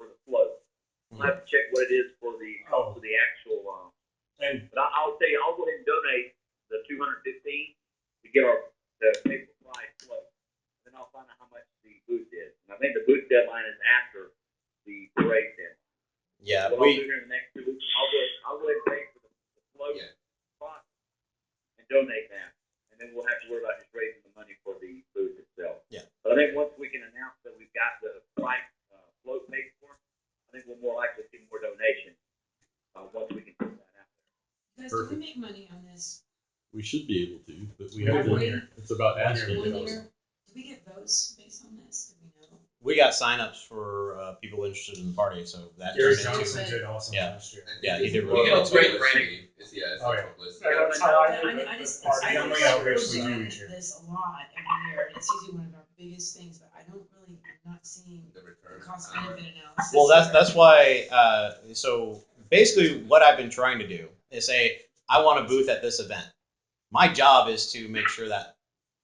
S11: for the float. I'll have to check what it is for the cost of the actual. But I'll tell you, I'll go ahead and donate the $215 to get the paper Pride float. Then I'll find out how much the booth is. And I think the booth deadline is after the parade deadline.
S5: Yeah,
S11: What I'll do here in the next 2 weeks, I'll go ahead and pay for the float spot and donate that. And then we'll have to worry about just raising the money for the booth itself.
S5: Yeah.
S11: But I think once we can announce that we've got the right float paid for, I think we're more likely to see more donations once we can put that out there.
S1: Guys, do we make money on this?
S3: We should be able to, but we have to. It's about asking.
S1: 1 year. Do we get votes based on this? Do we know?
S5: We got signups for people interested in the party, so that
S2: Gary
S5: turned into.
S2: Johnson did awesome last year.
S5: Yeah, he did
S4: We
S5: really
S4: get
S5: well.
S4: a great branding.
S2: Oh, yeah.
S1: I just
S2: The
S1: I
S2: only
S1: feel
S2: outreach we
S1: like
S2: do
S1: we're
S2: each year.
S1: doing this a lot every year, and it's usually one of our biggest things, but I'm not seeing
S4: The return.
S1: the cost benefit analysis.
S5: Well,
S1: here.
S5: that's why. So basically, what I've been trying to do is say, I want a booth at this event. My job is to make sure that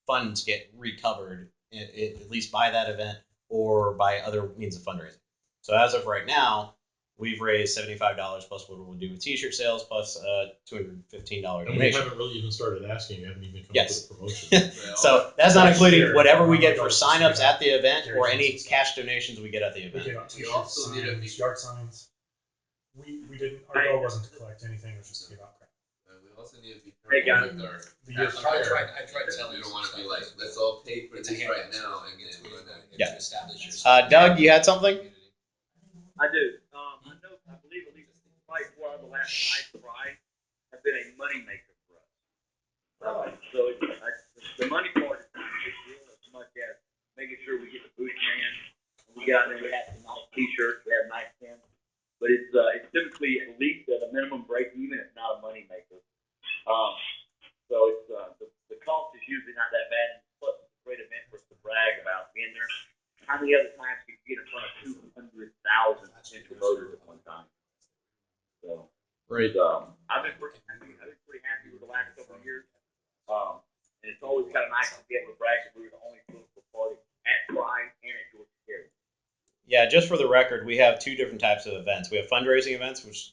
S5: funds get recovered, at least by that event or by other means of fundraising. So as of right now, we've raised $75 plus what we'll do with T-shirt sales plus $215
S3: And we
S5: donation.
S3: haven't really even started asking. We haven't even come
S5: Yes.
S3: up with a promotion.
S5: So that's not including
S2: Sure.
S5: whatever we get for
S2: $100
S5: signups at the event
S2: Gary
S5: or any
S2: Johnson's
S5: cash donations we get at the
S2: We
S5: event.
S2: gave out
S4: We
S2: t-shirts,
S4: also need a
S2: signs, yard signs. We didn't. Our goal wasn't to collect anything. It was just to give out crap.
S4: We also need to be
S11: Hey,
S4: careful
S11: guys.
S4: with our.
S2: The
S12: I tried telling
S4: We
S12: you.
S4: don't want to
S12: some
S4: be
S12: stuff.
S4: like, let's all pay for
S12: It's
S4: this
S12: a
S4: right
S12: handout,
S4: now
S12: so
S4: and
S12: it's
S4: then
S12: really
S4: run out.
S12: to
S5: Yeah.
S12: establish yourself.
S5: Doug, you had something?
S11: I do. I know. I believe at least probably 4 out of the last 5 Pride have been a moneymaker for us. So the money part is not a big deal as much as making sure we get the booth ran. We get out there, we have some nice T-shirts, we have nice pins. But it's typically at least at a minimum break even. It's not a moneymaker. So it's the cost is usually not that bad. Plus, it's a great event for us to brag about being there. How many other times could you get in front of 200,000 potential voters at one time? So,
S3: Right.
S11: I've been pretty happy with the last couple of years. And it's always kind of nice to be able to brag that we were the only political party at Pride and at Georgia Carry.
S5: Yeah, just for the record, we have 2 different types of events. We have fundraising events, which,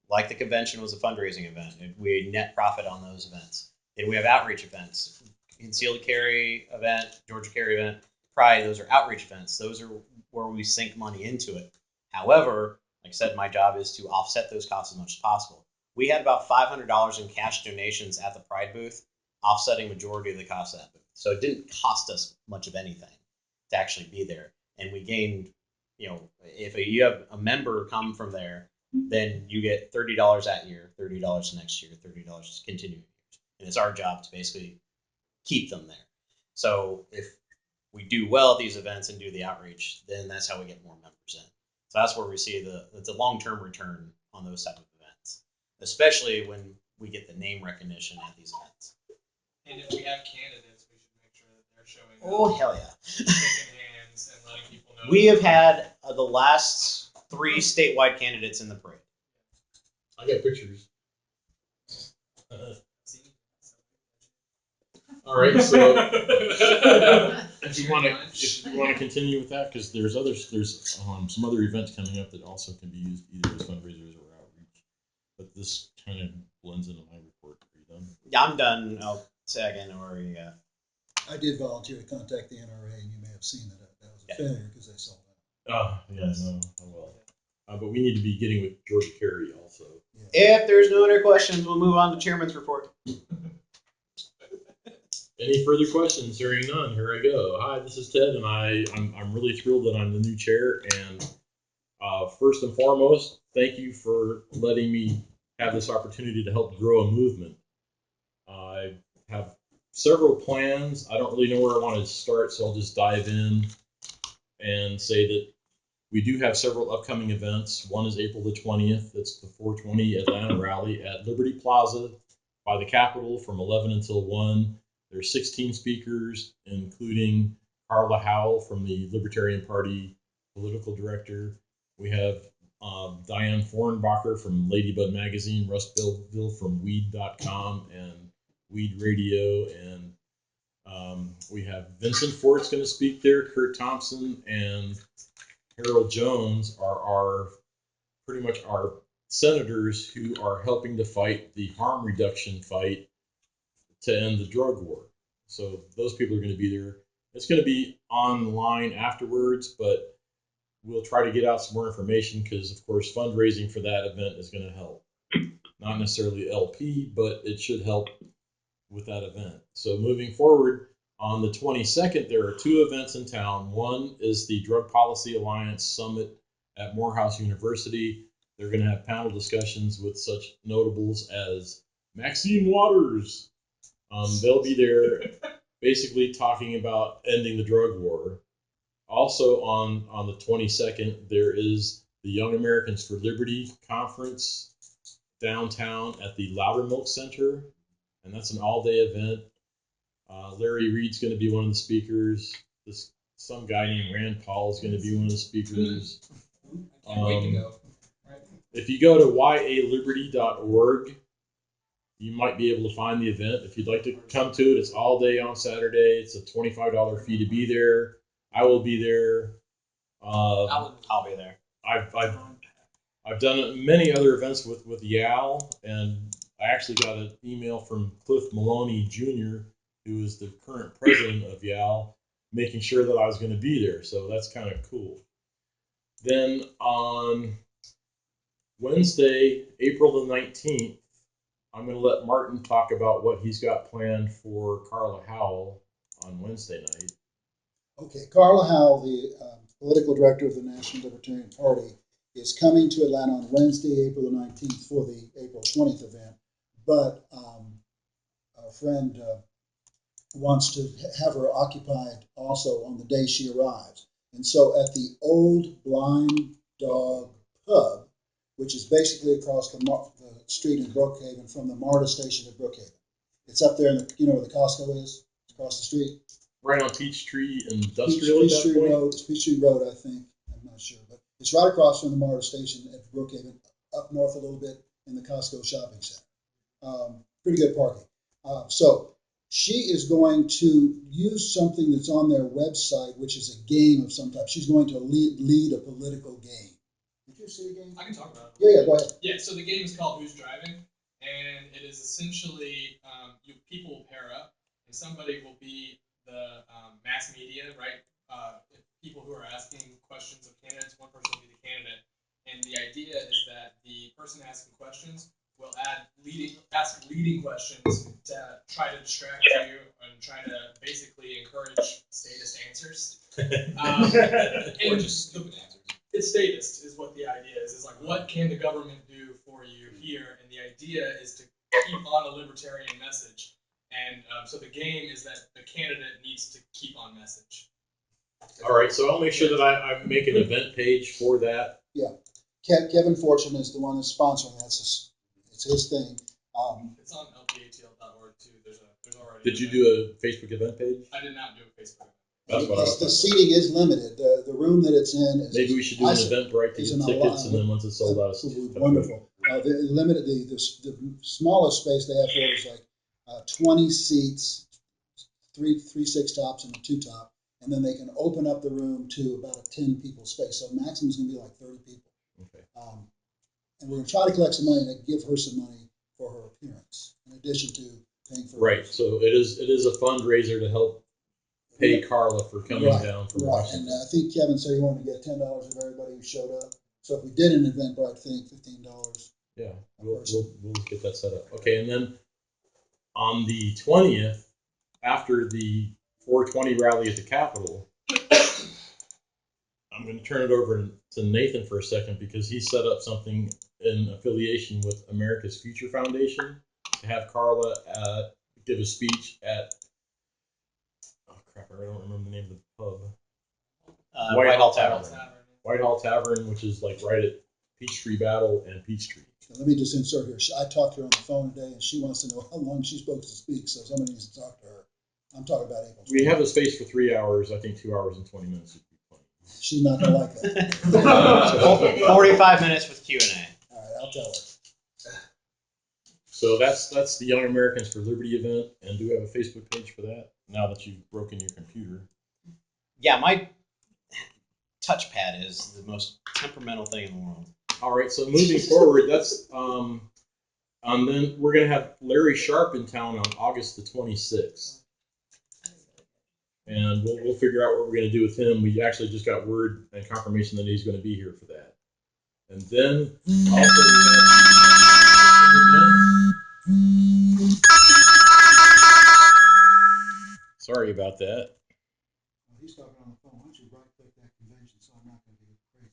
S5: like the convention, was a fundraising event. We net profit on those events. Then we have outreach events. Concealed carry event, Georgia Carry event, Pride, those are outreach events. Those are where we sink money into it. However, like I said, my job is to offset those costs as much as possible. We had about $500 in cash donations at the Pride booth, offsetting majority of the cost of that booth. So it didn't cost us much of anything to actually be there. And we gained, if you have a member come from there, then you get $30 that year, $30 next year, $30 continuing years. And it's our job to basically keep them there. So if we do well at these events and do the outreach, then that's how we get more members in. So that's where we see the long-term return on those type of events, especially when we get the name recognition at these events.
S8: And if we have candidates, we should make sure that they're showing
S5: Oh,
S8: up,
S5: hell yeah.
S8: shaking hands and letting people know.
S5: We have had the last 3 statewide candidates in the parade.
S3: I got pictures. All right, so if you want to continue with that, because there's some other events coming up that also can be used either as fundraisers or outreach. But this kind of blends into my report. Are you done?
S5: Yeah, I'm done. I'll say again where you got.
S7: I did volunteer to contact the NRA, and you may have seen that was a failure because they sold out.
S3: Oh, yeah, no, I will. But we need to be getting with Georgia Carry also.
S7: Yeah.
S5: If there's no other questions, we'll move on to Chairman's report.
S3: Any further questions? Hearing none, here I go. Hi, this is Ted, and I'm really thrilled that I'm the new chair. And first and foremost, thank you for letting me have this opportunity to help grow a movement. I have several plans. I don't really know where I want to start, so I'll just dive in and say that we do have several upcoming events. One is April the 20th. That's the 420 Atlanta rally at Liberty Plaza by the Capitol from 11 until 1. There's 16 speakers, including Carla Howell from the Libertarian Party political director. We have Diane Fornbacher from Ladybug Magazine, Russ Billville from Weed.com and Weed Radio, and we have Vincent Fort's going to speak there. Kurt Thompson and Harold Jones are pretty much our senators who are helping to fight the harm reduction fight to end the drug war. So those people are going to be there. It's going to be online afterwards, but we'll try to get out some more information because, of course, fundraising for that event is going to help. Not necessarily LP, but it should help with that event. So moving forward, on the 22nd, there are 2 events in town. One is the Drug Policy Alliance Summit at Morehouse University. They're going to have panel discussions with such notables as Maxine Waters. They'll be there basically talking about ending the drug war. Also on the 22nd, there is the Young Americans for Liberty Conference downtown at the Loudermilk Center, and that's an all-day event. Larry Reed's going to be one of the speakers. Some guy named Rand Paul is going to be one of the speakers.
S12: Can't wait to go.
S3: If you go to yaliberty.org, you might be able to find the event. If you'd like to come to it, it's all day on Saturday. It's a $25 fee to be there. I will be there.
S5: I'll be there.
S3: I've done many other events with YAL, and I actually got an email from Cliff Maloney Jr., who is the current president of YAL, making sure that I was going to be there. So that's kind of cool. Then on Wednesday, April the 19th, I'm going to let Martin talk about what he's got planned for Carla Howell on Wednesday night.
S7: Okay, Carla Howell, the political director of the National Libertarian Party, is coming to Atlanta on Wednesday, April the 19th for the April 20th event. But a friend wants to have her occupied also on the day she arrives. And so at the Old Blind Dog Pub, which is basically across the street in Brookhaven from the MARTA station at Brookhaven. It's up there in the, you know where the Costco is? It's across the street.
S3: Right on Peachtree Industrial at that
S7: Peachtree
S3: point?
S7: Road, it's Peachtree Road, I think. I'm not sure. But it's right across from the MARTA station at Brookhaven, up north a little bit in the Costco shopping center. Pretty good parking. So she is going to use something that's on their website, which is a game of some type. She's going to lead a political game. Did you see the game?
S8: I can talk about it.
S7: Yeah, go ahead.
S8: Yeah, so the game is called Who's Driving, and it is essentially people will pair up, and somebody will be the mass media, right? People who are asking questions of candidates, one person will be the candidate, and the idea is that the person asking questions will ask leading questions to try to distract you and try to basically encourage statist answers.
S12: Or just stupid answers.
S8: It's statist is what the idea is. It's like, what can the government do for you here? And the idea is to keep on a libertarian message. And so the game is that the candidate needs to keep on message.
S3: All right, so I'll make sure that I make an event page for that.
S7: Yeah. Kevin Fortune is the one that's sponsoring that. It's his thing.
S8: It's on lpatl.org too. There's already.
S3: Did you do a Facebook event page?
S8: I did not do a Facebook event.
S3: That's what I was
S7: the seating is limited. The room that it's in is.
S3: Maybe we should do an Eventbrite to get tickets, and then once it's sold out, it's
S7: wonderful. The smallest space they have for it is like 20 seats, three six tops and a 2 top, and then they can open up the room to about a 10 people space. So maximum is going to be like 30 people.
S3: Okay.
S7: And we're going to try to collect some money to give her some money for her appearance, in addition to paying for.
S3: Right. So it is a fundraiser to help pay Carla for coming down from Washington.
S7: And I think Kevin said he wanted to get $10 of everybody who showed up. So if we did an Eventbrite thing, $15.
S3: Yeah, we'll get that set up. Okay, and then on the 20th, after the 420 rally at the Capitol, I'm going to turn it over to Nathan for a second because he set up something in affiliation with America's Future Foundation to have Carla give a speech at, oh crap, I don't remember the name of the pub.
S5: Whitehall Tavern.
S3: Whitehall Tavern, which is like right at Peachtree Battle and Peachtree.
S7: Let me just insert here. I talked to her on the phone today, and she wants to know how long she's supposed to speak, so somebody needs to talk to her. I'm talking about April 20th.
S3: We have a space for 3 hours. I think 2 hours and 20 minutes would be plenty.
S7: She's not going to like that.
S5: 45 minutes with Q&A.
S7: All right, I'll tell her.
S3: So that's the Young Americans for Liberty event. And do we have a Facebook page for that now that you've broken your computer?
S5: Yeah, my touchpad is the most temperamental thing in the world.
S3: All right, so moving forward, that's and then we're going to have Larry Sharp in town on August the 26th. and we'll figure out what we're going to do with him. We actually just got word and confirmation that he's going to be here for that. And then also we have sorry about that.
S7: He's talking on the phone. Why don't you right click that convention so I'm not going to be crazy.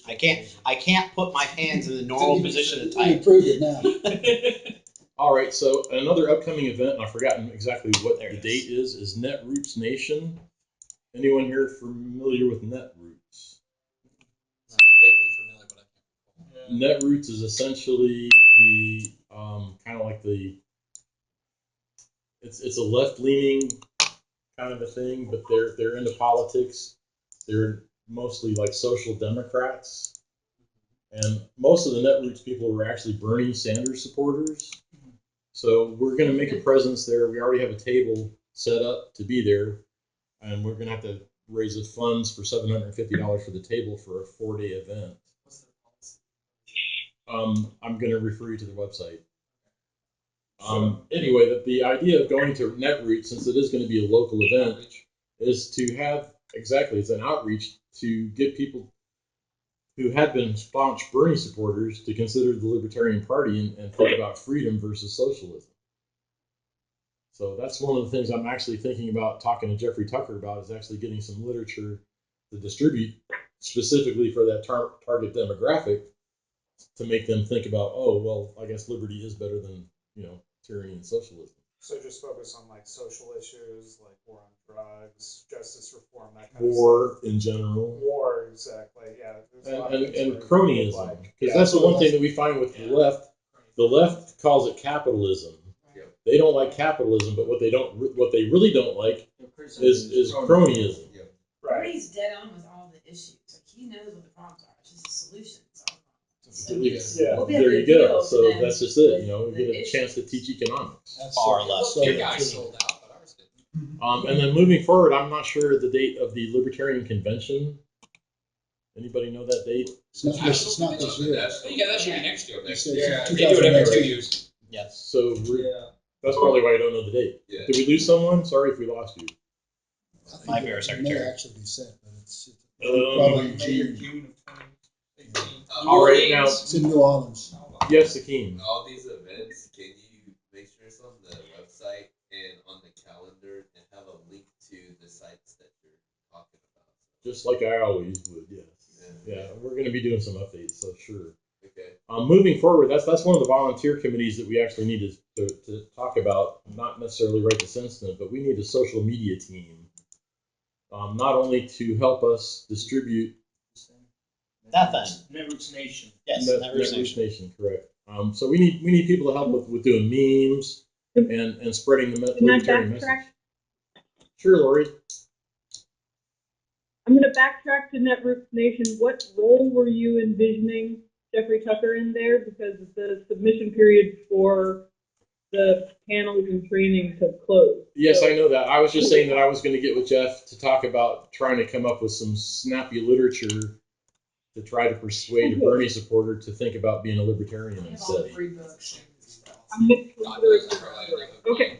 S5: Again, I can't put my hands in the normal position to type.
S7: Improve it now.
S3: All right, so another upcoming event, and I've forgotten exactly what the date is Netroots Nation. Anyone here familiar with Netroots? Netroots is essentially the kind of like the it's a left-leaning kind of a thing, but they're into politics. They're mostly like social democrats, and most of the Netroots people were actually Bernie Sanders supporters. So we're going to make a presence there. We already have a table set up to be there, and we're going to have to raise the funds for $750 for the table for a 4-day event. I'm going to refer you to the website. Anyway, the idea of going to Netroots, since it is going to be a local event, is to have, exactly, it's an outreach to get people who had been staunch Bernie supporters to consider the Libertarian Party and think about freedom versus socialism. So that's one of the things I'm actually thinking about talking to Jeffrey Tucker about, is actually getting some literature to distribute specifically for that target demographic to make them think about, oh, well, I guess liberty is better than, tyranny and socialism.
S2: So just focus on like social issues, like war on drugs, justice reform, that kind of
S3: War
S2: stuff.
S3: in general.
S2: War, exactly, yeah.
S3: And cronyism, because that's the one thing that we find with the left. The left calls it capitalism. They don't like capitalism, but what they really don't like is cronyism.
S1: Bernie's dead on with all the issues. Like, he knows what the problems are. It's just the solutions. So
S3: there you go. So that's just it. We get a chance to teach economics.
S5: Far less.
S12: Your guy sold out, but ours didn't.
S3: And then moving forward, I'm not sure the date of the Libertarian Convention. Anybody know that date?
S7: It's not this year.
S12: Yeah, that should be next year.
S7: Yeah,
S12: They do it every 2 years.
S5: Yes.
S3: So that's probably why I don't know the date.
S4: Yeah.
S3: Did we lose someone? Sorry if we lost you.
S5: My favorite secretary.
S7: It may actually be set, but it's
S3: Probably
S7: in June.
S8: June of 2018.
S3: All right, now,
S7: It's in New Orleans.
S3: yes, Akeem.
S4: All these events, can you make sure it's on the website and on the calendar and have a link to the sites that you're talking about?
S3: Just like I always would, yes. Yeah, we're going to be doing some updates, so sure.
S4: Okay.
S3: Moving forward, that's one of the volunteer committees that we actually need to talk about, not necessarily right this instant, but we need a social media team, not only to help us distribute
S5: That thing.
S6: Netroots Nation.
S5: Yes,
S3: Netroots Nation, correct. So we need people to help with doing memes and spreading the libertarian message. Sure, Lori.
S10: I'm going to backtrack to Netroots Nation. What role were you envisioning Jeffrey Tucker in there? Because the submission period for the panels and trainings have closed.
S3: Yes, I know that. I was just saying that I was going to get with Jeff to talk about trying to come up with some snappy literature to try to persuade a Bernie supporter to think about being a libertarian instead.
S10: Okay.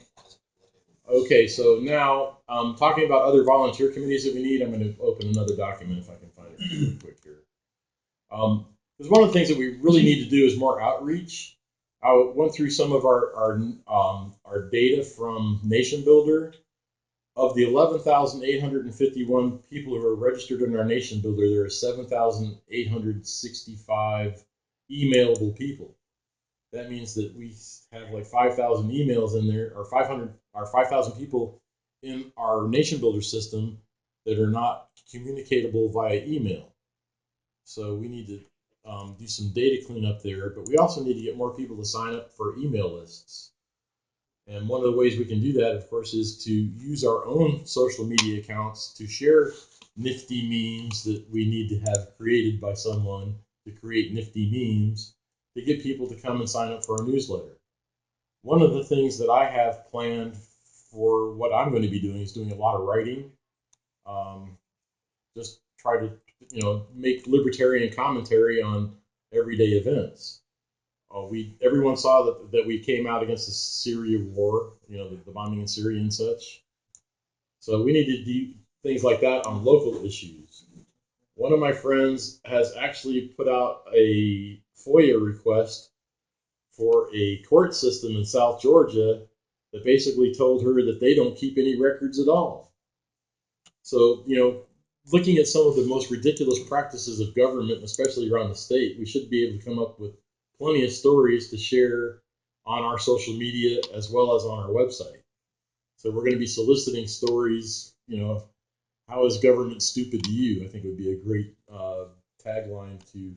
S3: Okay, so now talking about other volunteer committees that we need, I'm going to open another document if I can find it really quick here. Because one of the things that we really need to do is more outreach. I went through some of our data from Nation Builder. Of the 11,851 people who are registered in our Nation Builder, there are 7,865 emailable people. That means that we have like 5,000 emails in there, or 5,000 people in our Nation Builder system that are not communicatable via email. So we need to do some data cleanup there, but we also need to get more people to sign up for email lists. And one of the ways we can do that, of course, is to use our own social media accounts to share nifty memes that we need to have created by someone to create nifty memes to get people to come and sign up for our newsletter. One of the things that I have planned for what I'm going to be doing is doing a lot of writing. Just try to, make libertarian commentary on everyday events. everyone saw that we came out against the Syria war, the bombing in Syria and such. So we need to do things like that on local issues. One of my friends has actually put out a FOIA request for a court system in South Georgia that basically told her that they don't keep any records at all. So, looking at some of the most ridiculous practices of government, especially around the state, we should be able to come up with plenty of stories to share on our social media as well as on our website. So we're going to be soliciting stories, how is government stupid to you? I think it would be a great tagline to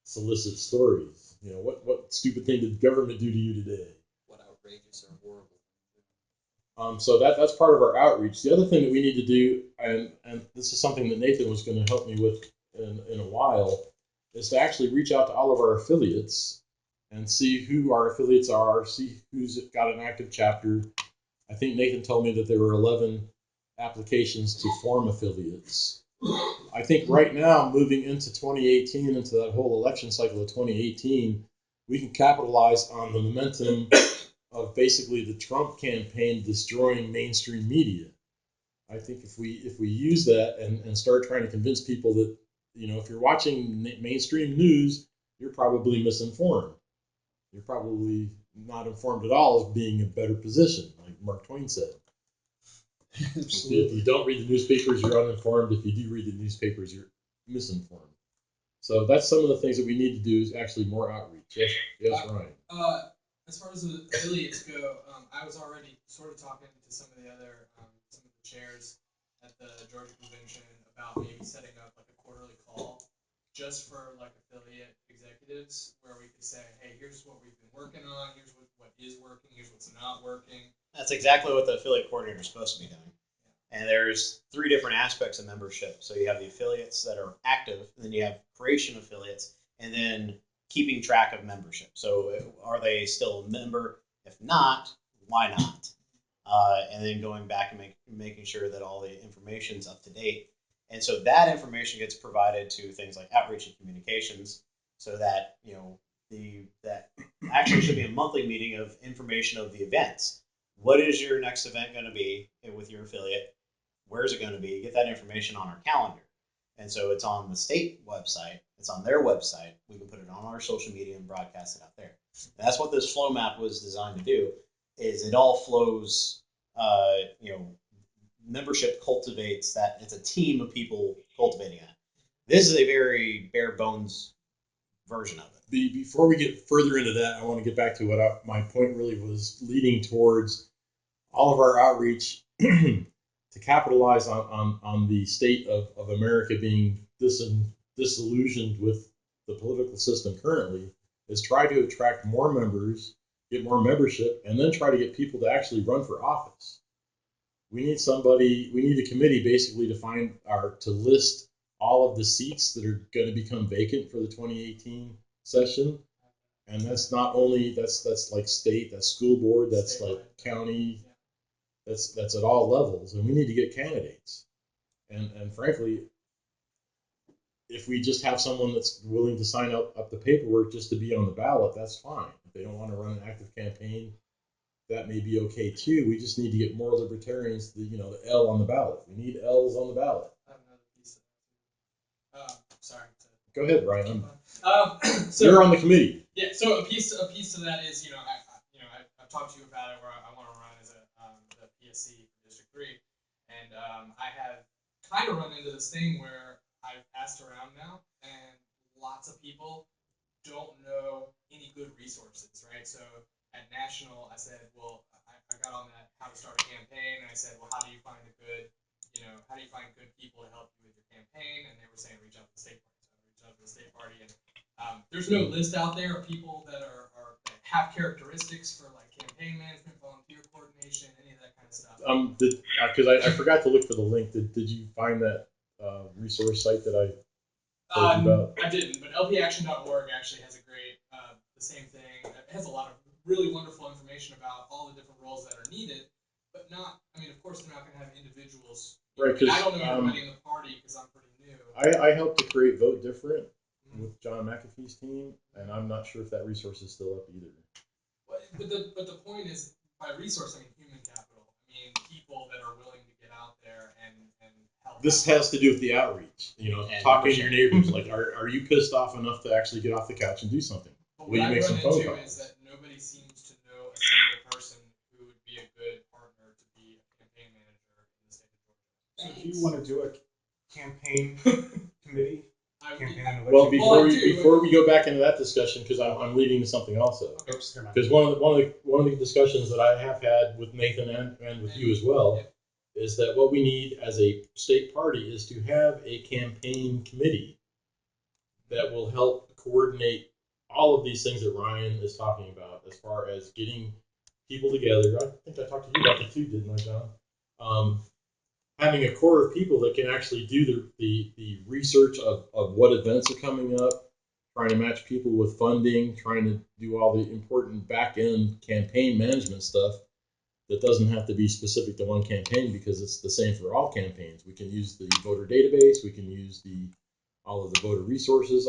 S3: solicit stories. What stupid thing did government do to you today?
S12: What outrageous or horrible.
S3: So that's part of our outreach. The other thing that we need to do, and this is something that Nathan was going to help me with in a while, is to actually reach out to all of our affiliates and see who our affiliates are, see who's got an active chapter. I think Nathan told me that there were 11 applications to form affiliates. I think right now, moving into 2018, into that whole election cycle of 2018, we can capitalize on the momentum of basically the Trump campaign destroying mainstream media. I think if we use that and start trying to convince people that, if you're watching mainstream news, you're probably misinformed. You're probably not informed at all as being in a better position, like Mark Twain said.
S7: Absolutely.
S3: If you don't read the newspapers, you're uninformed. If you do read the newspapers, you're misinformed. So that's some of the things that we need to do is actually more outreach. Yes, Ryan.
S8: As far as the affiliates go, I was already sort of talking to some of the other, some of the chairs at the Georgia convention about maybe setting up like a quarterly call just for like affiliate executives where we could say, hey, here's what we've been working on, here's what is working, here's what's not working.
S5: That's exactly what the affiliate coordinator is supposed to be doing. And there's 3 different aspects of membership. So you have the affiliates that are active, and then you have creation affiliates, and then keeping track of membership. So are they still a member? If not, why not? And then going back and making sure that all the information's up to date. And so that information gets provided to things like outreach and communications, so that that actually should be a monthly meeting of information of the events. What is your next event going to be with your affiliate? Where is it going to be? Get that information on our calendar. And so it's on the state website. It's on their website. We can put it on our social media and broadcast it out there. And that's what this flow map was designed to do. Is it all flows? Membership cultivates that. It's a team of people cultivating that. This is a very bare bones version of it.
S3: Before we get further into that, I want to get back to what my point really was leading towards. All of our outreach to capitalize on the state of America being disillusioned with the political system currently is try to attract more members, get more membership, and then try to get people to actually run for office. We need a committee basically to list all of the seats that are going to become vacant for the 2018 session. And that's not only, that's like state, that's school board, that's like county, that's at all levels. And we need to get candidates. And frankly, if we just have someone that's willing to sign up the paperwork just to be on the ballot, that's fine. If they don't want to run an active campaign, that may be okay too. We just need to get more libertarians, the L on the ballot. We need L's on the ballot.
S8: I have another piece of that. Sorry.
S3: Go ahead, Ryan.
S8: So
S3: you're on the committee.
S8: Yeah. So a piece to that is, I've talked to you about it where I want to run as a PSC for District 3, and I have kind of run into this thing where I've asked around now, and lots of people don't know any good resources, right? So at National, I said, well, I got on that how to start a campaign, and I said, well, how do you find how do you find good people to help you with your campaign? And they were saying, reach out to the state party. So I reached out to the state party, and there's no list out there of people that that have characteristics for like campaign management, volunteer coordination, any of that kind of stuff.
S3: Because I forgot to look for the link. Did you find that resource site that I told you about?
S8: I didn't, but lpaction.org actually has a great, the same thing. It has a lot of really wonderful information about all the different roles that are needed, but not, of course they're not going to have individuals.
S3: Right, because
S8: I don't know everybody in the party because I'm pretty new.
S3: I helped to create Vote Different, with John McAfee's team, and I'm not sure if that resource is still up either.
S8: But the point is, by resource, I mean human capital. I mean people that are willing to get out there and help.
S3: This has to do with the outreach. You know,
S5: And
S3: talking to your neighbors. Like, are you pissed off enough to actually get off the couch and do something?
S8: But
S3: Will
S8: what
S3: you
S8: I
S3: make
S8: run
S3: some phone
S8: into
S3: calls?
S8: is that nobody seems to know a single person who would be a good partner to be a campaign manager in the state of Georgia.
S2: So do you want to do a campaign committee?
S3: Well, before we go back into that discussion, because I'm leading to something also. Because one of the discussions that I have had with Nathan and with you as well is that what we need as a state party is to have a campaign committee that will help coordinate all of these things that Ryan is talking about, as far as getting people together. I think I talked to you about that too, didn't I, John? Having a core of people that can actually do the research of what events are coming up, trying to match people with funding, trying to do all the important back end campaign management stuff that doesn't have to be specific to one campaign, because it's the same for all campaigns. We can use the voter database, we can use all of the voter resources,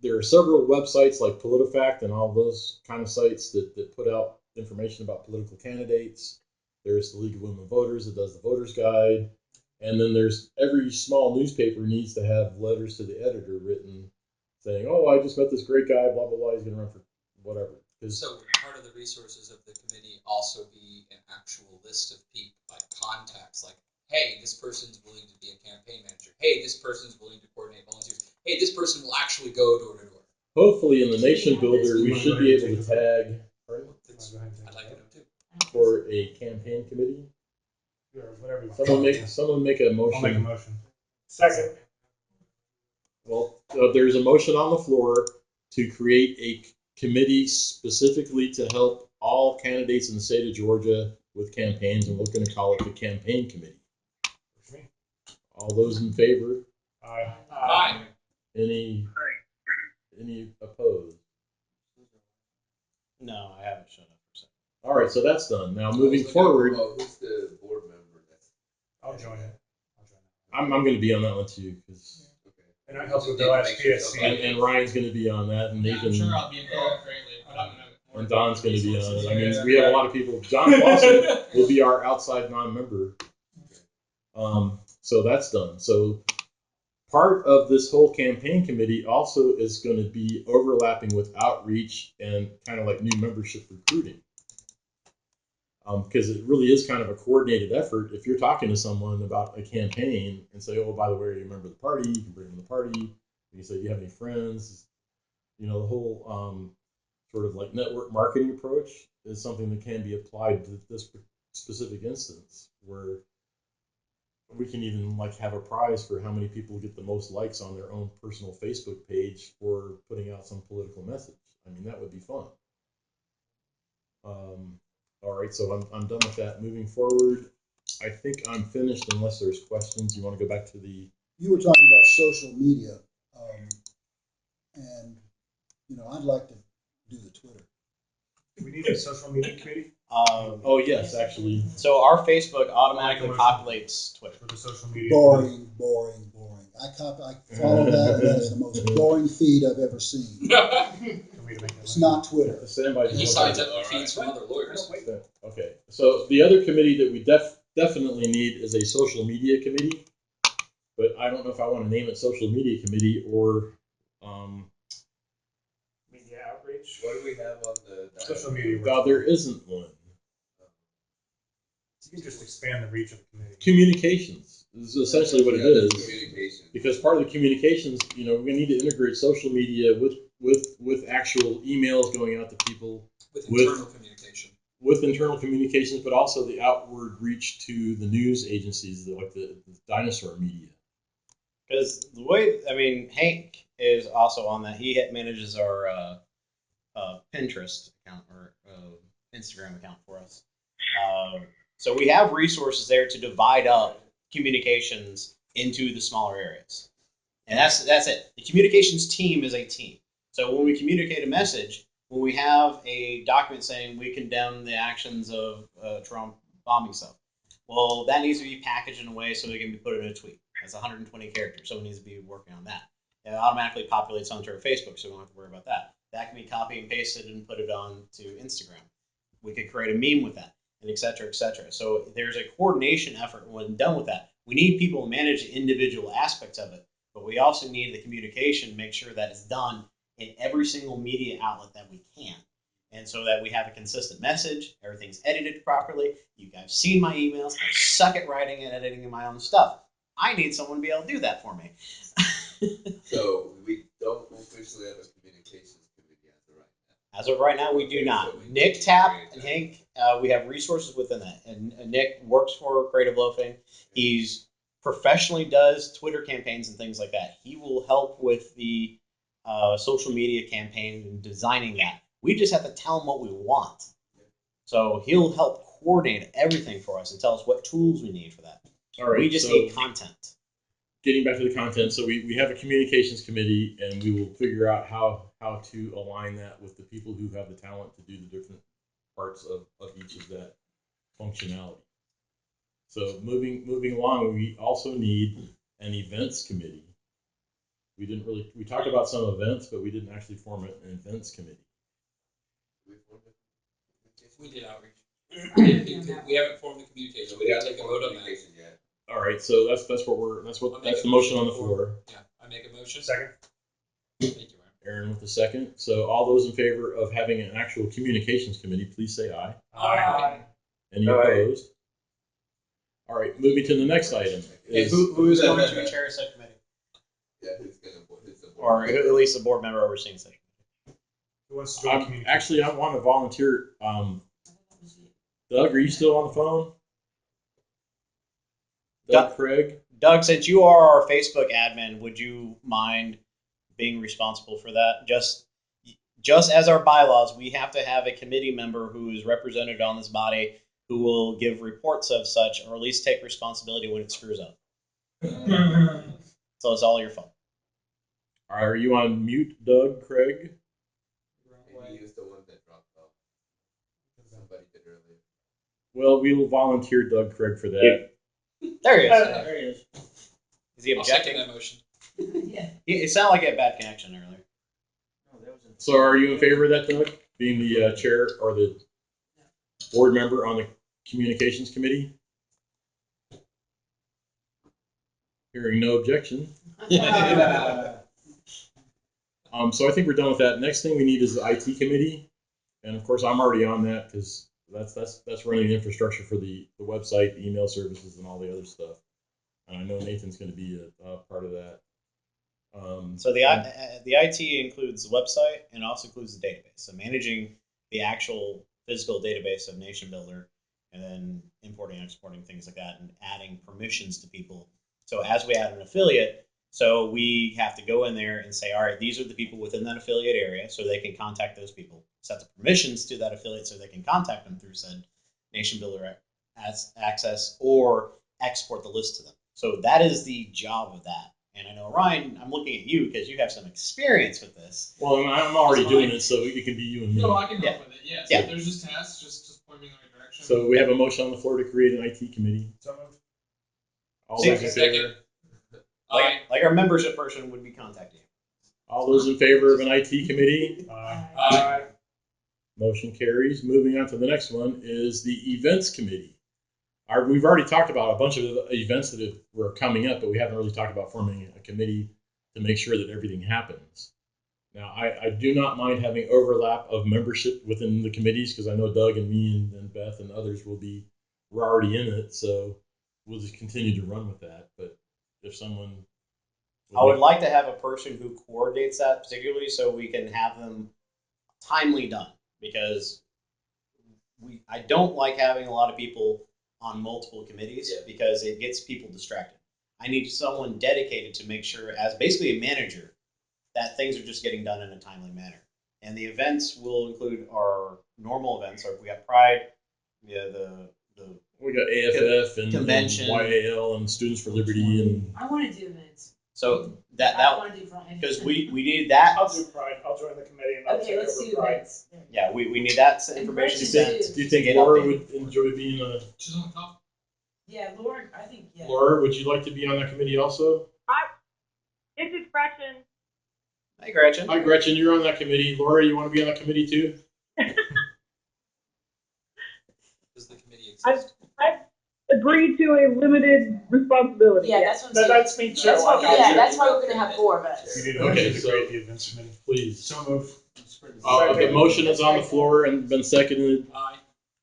S3: there are several websites like PolitiFact and all those kind of sites that put out information about political candidates. There's the League of Women Voters that does the Voters Guide. And then there's every small newspaper needs to have letters to the editor written saying, oh, I just met this great guy, blah, blah, blah, he's going to run for whatever.
S12: So part of the resources of the committee also be an actual list of people, like contacts, like, hey, this person's willing to be a campaign manager. Hey, this person's willing to coordinate volunteers. Hey, this person will actually go door to door.
S3: Hopefully in the Nation Builder, we should be able to tag.
S12: I'd like to know too.
S3: For a campaign committee.
S2: Whatever.
S3: Someone make a motion.
S2: I'll make a motion. Second.
S3: Well, there's a motion on the floor to create a committee specifically to help all candidates in the state of Georgia with campaigns, and we're going to call it the campaign committee. All those in favor?
S2: Aye.
S12: Aye.
S3: Any opposed?
S5: No, I haven't shown up for a second.
S3: All right, so that's done. Now moving forward,
S4: Who's the board member?
S2: I'll join it.
S3: I'm going to be on that one too, because
S2: And I help with the last PSC.
S3: and Ryan's going to be on that, and Nathan.
S8: I'm sure I'll be involved greatly, but I'm gonna.
S3: And Don's going to be on it. I mean, we have a lot of people. John Clausen will be our outside non-member. So that's done. So part of this whole campaign committee also is going to be overlapping with outreach and kind of like new membership recruiting. Because it really is kind of a coordinated effort. If you're talking to someone about a campaign and say, oh, by the way, are you a member of the party? You can bring them to the party. You can say, do you have any friends? You know, the whole sort of like network marketing approach is something that can be applied to this specific instance, where we can even like have a prize for how many people get the most likes on their own personal Facebook page for putting out some political message. I mean, that would be fun. All right, so I'm done with that. Moving forward, I think I'm finished unless there's questions. You want to go back to the...
S7: You were talking about social media, and, you know, I'd like to do the Twitter.
S2: Do we need a social media committee?
S3: Oh, yes, actually.
S5: So our Facebook automatically populates Twitter.
S2: For the social media.
S7: Boring. I follow that, and that is the most boring feed I've ever seen. It's not Twitter.
S12: He signs up for feeds from other lawyers.
S3: Okay, so the other committee that we definitely need is a social media committee, but I don't know if I want to name it social media committee or
S2: Media outreach.
S4: What do we have on the
S2: social media?
S3: There isn't one.
S2: You can just expand the reach of the committee.
S3: Communications is essentially what it is.
S4: Communication.
S3: Because part of the communications, you know, we need to integrate social media with actual emails going out to people.
S12: With internal communication.
S3: With internal communications, but also the outward reach to the news agencies, like the dinosaur media.
S5: Because the way, I mean, Hank is also on that. He manages our Pinterest account or Instagram account for us. So we have resources there to divide up communications into the smaller areas. And that's it. The communications team is a team. So when we communicate a message, when we have a document saying we condemn the actions of Trump bombing stuff, well, that needs to be packaged in a way so it can be put in a tweet. That's 120 characters. Someone needs to be working on that. it automatically populates onto our Facebook, so we don't have to worry about that. That can be copy and pasted and put it on to Instagram. We could create a meme with that, and et cetera, et cetera. So there's a coordination effort when done with that. We need people to manage the individual aspects of it, but we also need the communication to make sure that it's done in every single media outlet that we can. And so that we have a consistent message, everything's edited properly. You guys have seen my emails. I suck at writing and editing my own stuff. I need someone to be able to do that for me.
S4: So we don't officially have a communications committee as of right now.
S5: As of right now, we do not. Nick Tapp and Hank, we have resources within that. And Nick works for Creative Loafing. He's professionally does Twitter campaigns and things like that. He will help with the social media campaign and designing that. We just have to tell him what we want. So he'll help coordinate everything for us and tell us what tools we need for that.
S3: All right.
S5: We just need content.
S3: Getting back to the content, so we have a communications committee, and we will figure out how to align that with the people who have the talent to do the different parts of each of that functionality. So moving along, we also need an events committee. We talked about some events, but we didn't actually form an events committee.
S12: We did outreach. We haven't formed the communication. We gotta take a vote on that.
S4: Yet.
S3: All right, so that's the motion on the floor.
S12: Yeah, I make a motion.
S2: Second.
S12: Thank you,
S3: Aaron with the second. So all those in favor of having an actual communications committee, please say aye.
S2: Aye.
S3: Any opposed? All right, moving to the next item.
S5: Hey, who is going to chair such committee?
S4: Yeah, who's the board?
S5: Or at least the board member overseeing such committee?
S2: Who wants to join communications?
S3: Actually, I want to volunteer. Doug, are you still on the phone? Doug Craig?
S5: Doug, since you are our Facebook admin, would you mind being responsible for that? Just as our bylaws, we have to have a committee member who is represented on this body who will give reports of such, or at least take responsibility when it screws up. So it's all your fault.
S3: Are you on mute, Doug Craig?
S4: Maybe he was the one that dropped off. Somebody did earlier.
S3: Well, we will volunteer Doug Craig for that.
S5: There he is.
S12: There he is.
S5: Is he objecting?
S12: I'll second that motion.
S1: Yeah.
S5: It sounded like he had bad connection earlier.
S3: So are you in favor of that, Doug? Being the chair or the board member on the communications committee? Hearing no objection. So I think we're done with that. Next thing we need is the IT committee. And of course, I'm already on that because that's running the infrastructure for the website, the email services, and all the other stuff. And I know Nathan's going to be a part of that.
S5: So the IT includes the website and also includes the database. So managing the actual physical database of Nation Builder, and then importing and exporting things like that, and adding permissions to people. So as we add an affiliate, so we have to go in there and say, all right, these are the people within that affiliate area, so they can contact those people. Set the permissions to that affiliate so they can contact them through said Nation Builder access, or export the list to them. So that is the job of that. And I know, Ryan, I'm looking at you because you have some experience with this.
S3: Well, I'm already doing it, so it can be you and me.
S8: No, I can help with it. Yeah. So if there's just tasks, just point me in the right direction.
S3: So we have a motion on the floor to create an IT committee. All those in favor?
S5: Like our membership person would be contacting you.
S3: All those in favor of an IT committee?
S2: Aye.
S3: Motion carries. Moving on to the next one is the events committee. We've already talked about a bunch of events that were coming up, but we haven't really talked about forming a committee to make sure that everything happens. Now, I do not mind having overlap of membership within the committees because I know Doug and me and Beth and others we're already in it, so we'll just continue to run with that. But if someone
S5: I would like to have a person who coordinates that particularly so we can have them timely done, because I don't like having a lot of people on multiple committees because it gets people distracted. I need someone dedicated to make sure, as basically a manager, that things are just getting done in a timely manner. And the events will include our normal events. Or if we got Pride, we
S3: got AFF and
S5: convention,
S3: and YAL and Students for Liberty, and
S1: I want to do events.
S5: So
S1: I want to do Pride.
S5: because we needed that.
S13: I'll do Pride. I'll join the committee and I'll
S1: Okay,
S13: take
S1: let's
S13: over
S1: do
S13: Pride.
S1: events.
S5: Yeah, we need that information sent.
S3: do you think Laura would enjoy being a?
S8: She's on the top.
S1: Yeah, Laura, I think, yeah.
S3: Laura, would you like to be on that committee also?
S14: This is Gretchen.
S5: Hi, Gretchen.
S3: Hi, Gretchen. You're on that committee. Laura, you want to be on that committee too?
S12: Does the committee
S10: exist? I've agreed to a limited responsibility.
S1: Yeah,
S10: yes.
S1: that's what I'm saying.
S13: That's me too.
S1: That's why,
S13: Like,
S1: yeah, that's why we're gonna have 4 of us.
S2: You need a
S3: Okay,
S2: motion to
S3: so-
S2: create the events committee.
S3: Please.
S13: So move.
S3: The motion is on the floor and been seconded.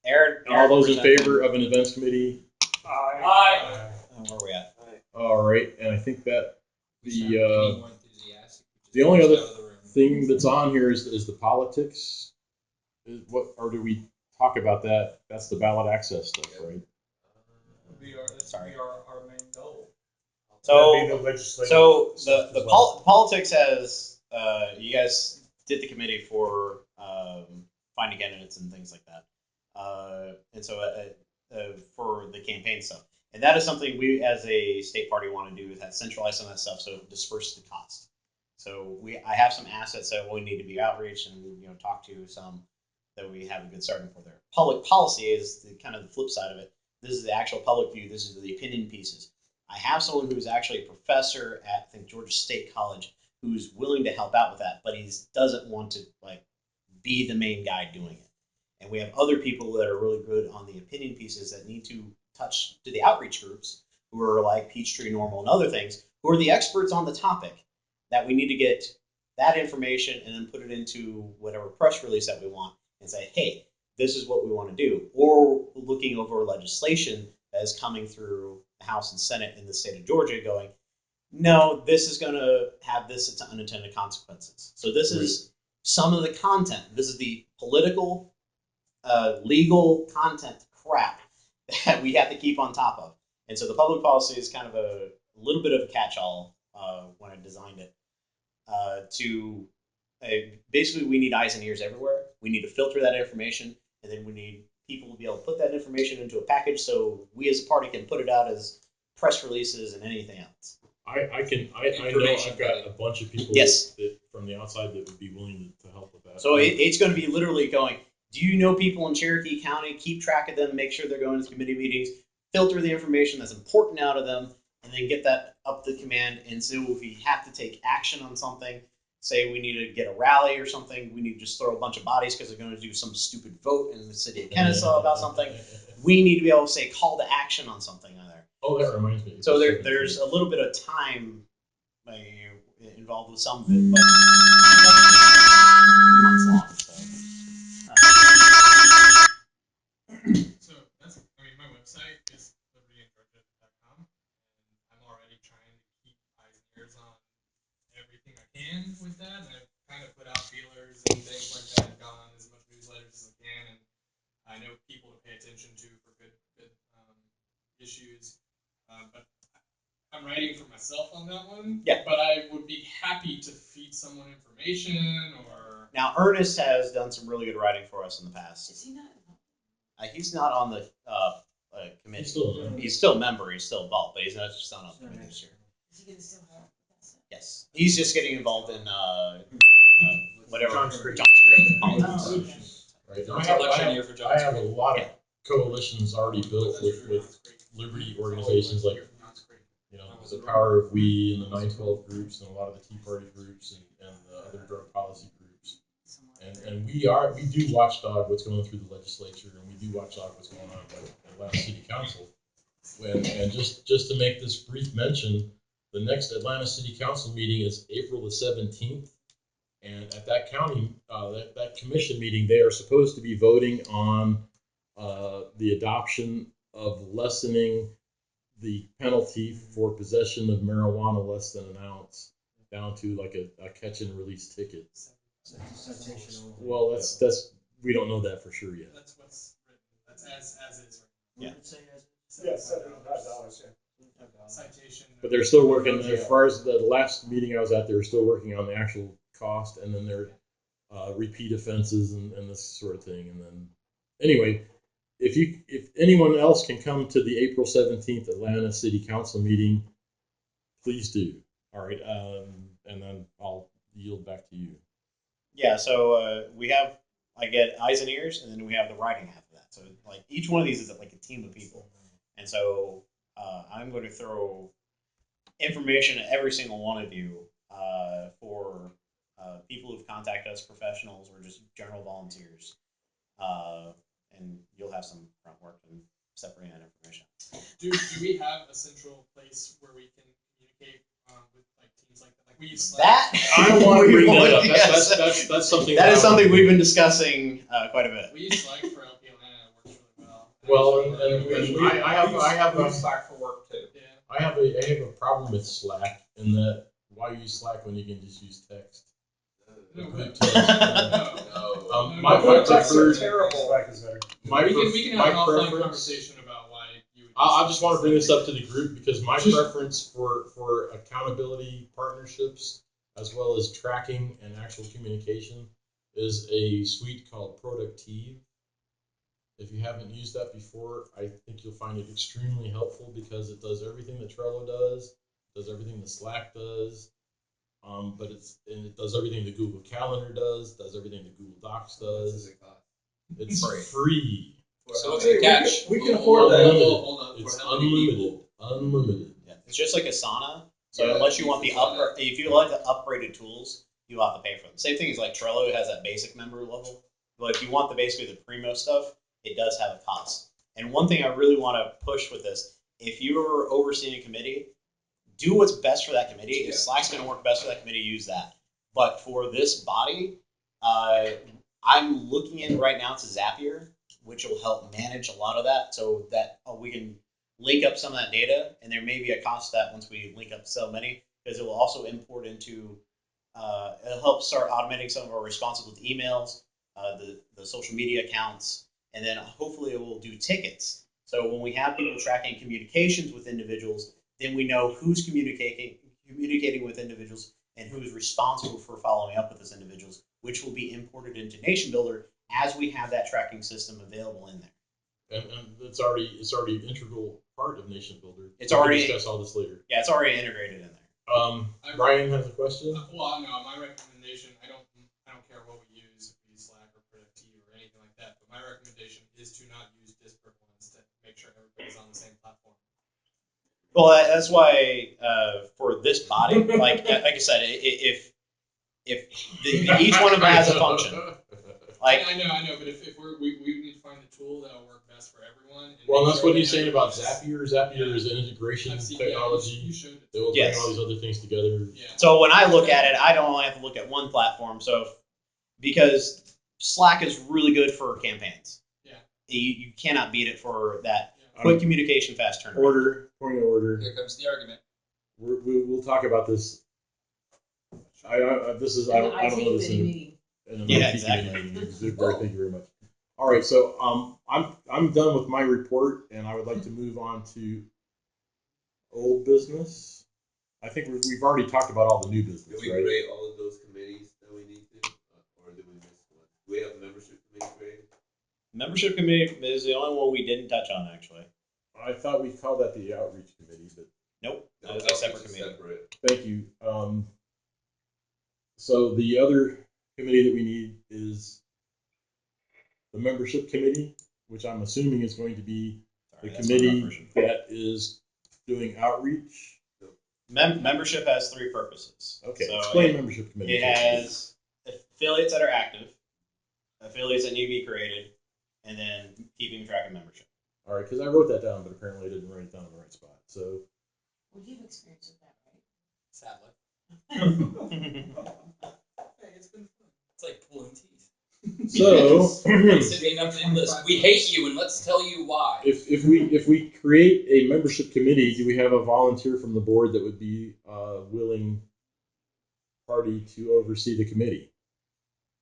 S5: Aaron,
S3: All those in
S5: representing.
S3: favor of an events committee?
S13: Aye.
S5: Where are we at?
S3: All right, and I think that
S12: Any
S3: the
S12: more enthusiastic?
S3: the only other
S12: Out of the room.
S3: thing that's on here is the politics. Or do we talk about that? That's the ballot access stuff, right?
S5: Sorry.
S8: Our main goal.
S2: That'd be
S5: So,
S2: the legislative
S5: so
S2: stuff
S5: the
S2: as well.
S5: politics has you guys did the committee for finding candidates and things like that, and so for the campaign stuff, and that is something we as a state party want to do, is that centralize some of that stuff so it disperse the cost. So I have some assets that we need to be outreach and talk to some that we have a good starting for there. Public policy is the kind of the flip side of it. This is the actual public view. This is the opinion pieces. I have someone who's actually a professor at, I think, Georgia State College, who's willing to help out with that, but he doesn't want to be the main guy doing it. And we have other people that are really good on the opinion pieces that need to touch to the outreach groups, who are like Peachtree Normal and other things, who are the experts on the topic, that we need to get that information and then put it into whatever press release that we want and say, hey, this is what we want to do. Or looking over legislation that is coming through the House and Senate in the state of Georgia going, no, this is going to have this unintended consequences. So this is some of the content. This is the political, legal content crap that we have to keep on top of. And so the public policy is kind of a little bit of a catch-all when I designed it. Basically, we need eyes and ears everywhere. We need to filter that information, and then we need people to be able to put that information into a package so we as a party can put it out as press releases and anything else.
S3: I know I've got a bunch of people that from the outside that would be willing to help with that.
S5: So it's going to be literally going, do you know people in Cherokee County? Keep track of them, make sure they're going to committee meetings, filter the information that's important out of them, and then get that up the command. And so if we have to take action on something, say we need to get a rally or something, we need to just throw a bunch of bodies because they're going to do some stupid vote in the city of Kennesaw about something, we need to be able to say call to action on something on there.
S3: Oh, that reminds me.
S5: So there's a little bit of time involved with some of it, but 3 months long.
S8: So that's, I mean, my website is libertariangeorgia.com, and I'm already trying to keep eyes and ears on everything I can with that. And I've kind of put out feelers and things like that, gone on as much newsletters as I can, and I know people to pay attention to for good issues. But I'm writing for myself on that one.
S5: Yeah.
S8: But I would be happy to feed someone information or.
S5: Now, Ernest has done some really good writing for us in the past.
S1: Is he not?
S5: He's not on the committee. He's still a member. He's still involved, but he's not just not on the committee this year.
S1: Is he gonna still help with that stuff?
S5: Yes, he's just getting involved in whatever.
S2: John's Creek.
S3: Right.
S12: It's election year for John.
S3: I have a lot of coalitions already built with liberty organizations like the Power of We and the 912 groups and a lot of the Tea Party groups and the other drug policy groups. And we do watchdog what's going through the legislature, and we do watchdog what's going on at Atlanta City Council. And just to make this brief mention, the next Atlanta City Council meeting is April the 17th. And at that county, that commission meeting, they are supposed to be voting on the adoption of lessening the penalty for possession of marijuana less than an ounce down to like a catch and release ticket. Well, that's we don't know that for sure yet.
S8: That's what's written. That's as is.
S5: Yeah.
S13: Yeah, $75. Yeah.
S8: Citation.
S3: But they're still working. As far as the last meeting I was at, they were still working on the actual cost and then their repeat offenses and this sort of thing. And then anyway, if anyone else can come to the April 17th Atlanta City Council meeting, please do. All right, and then I'll yield back to you.
S5: Yeah, so I get eyes and ears, and then we have the writing half of that. So like each one of these is like a team of people, and so I'm going to throw information at every single one of you for people who've contacted us, professionals or just general volunteers, and you'll have some front work in separating that information.
S8: Do we have a central place where we can communicate with like teams like that? Like we use Slack.
S5: That
S3: I don't want to bring that up.
S5: Yes.
S3: That's something.
S5: That is something we've been discussing quite a bit.
S8: We use Slack for LP and it works really well.
S3: Well, and I have
S13: we
S3: a
S13: use Slack for work too.
S8: Yeah.
S3: I have a problem with Slack in that why use Slack when you can just use text?
S8: No,
S3: Group
S8: no.
S3: text.
S8: No.
S3: My preferred.
S13: terrible.
S3: Slack is better.
S8: We can have an offline conversation about why you would.
S3: I just want to bring this up to the group because my preference for accountability partnerships as well as tracking and actual communication is a suite called Productive. If you haven't used that before, I think you'll find it extremely helpful because it does everything that Trello does everything that Slack does, but it does everything that Google Calendar does everything that Google Docs does. It's free.
S12: So what's the catch?
S13: We can afford that.
S3: Unlimited. It's unlimited. Unlimited.
S5: Yeah. It's just like Asana. So
S4: Yeah,
S5: unless you want the
S4: Asana.
S5: if you like the upgraded tools, you have to pay for them. Same thing as like Trello has that basic member level. But if you want basically the primo stuff, it does have a cost. And one thing I really want to push with this, if you're overseeing a committee, do what's best for that committee. If Slack's going to work best for that committee, use that. But for this body, I'm looking in right now to Zapier, which will help manage a lot of that so that we can link up some of that data. And there may be a cost to that once we link up so many, because it will also import into, it'll help start automating some of our responses with emails, the social media accounts, and then hopefully it will do tickets. So when we have people tracking communications with individuals, then we know who's communicating with individuals and who's responsible for following up with those individuals, which will be imported into Nation Builder as we have that tracking system available in there.
S3: And it's already an integral part of Nation Builder.
S5: It's already
S3: discuss all this later.
S5: Yeah, it's already integrated in there.
S3: Brian has a question.
S8: Well, no, my recommendation. I don't care what we use, if we use Slack or Productive or anything like that. But my recommendation is to not use disparate ones to make sure everybody's on the same platform.
S5: Well, that's why for this body, like I said, if each one of them has a function. Like
S8: I know, but if we need to find a tool that'll work best for everyone.
S3: Well, that's what he's saying about Zapier. Zapier is an integration technology that will bring all these other things together.
S8: Yeah.
S5: So when I look at it, I don't only have to look at one platform. So because Slack is really good for campaigns. Yeah. You cannot beat it for that quick communication, fast turnaround.
S3: Point of order.
S12: Here comes the argument.
S3: We'll talk about this. I don't know this in
S5: exactly.
S3: Thank you very much. All right, so I'm done with my report, and I would like to move on to old business. I think we've already talked about all the new business.
S4: Did we create all of those committees that we need to, or did we miss one? Do we have a membership committee created?
S5: Membership committee is the only one we didn't touch on, actually.
S3: I thought we called that the outreach committee, but
S5: nope, that was a separate committee.
S4: Separate.
S3: Thank you. So the other committee that we need is the membership committee, which I'm assuming is going to be the committee that is doing outreach.
S5: Membership has three purposes.
S3: Okay,
S5: so
S3: explain membership committee.
S5: It has affiliates that are active, affiliates that need to be created, and then keeping track of membership.
S3: All right, because I wrote that down, but apparently I didn't write it down in the right spot. So.
S1: Well, you've experienced with that, right?
S12: Sadly.
S1: Hey, it's been fun.
S12: It's like pulling teeth.
S3: So
S12: sitting up in list. We hate you, and let's tell you why.
S3: If we create a membership committee, do we have a volunteer from the board that would be a willing party to oversee the committee?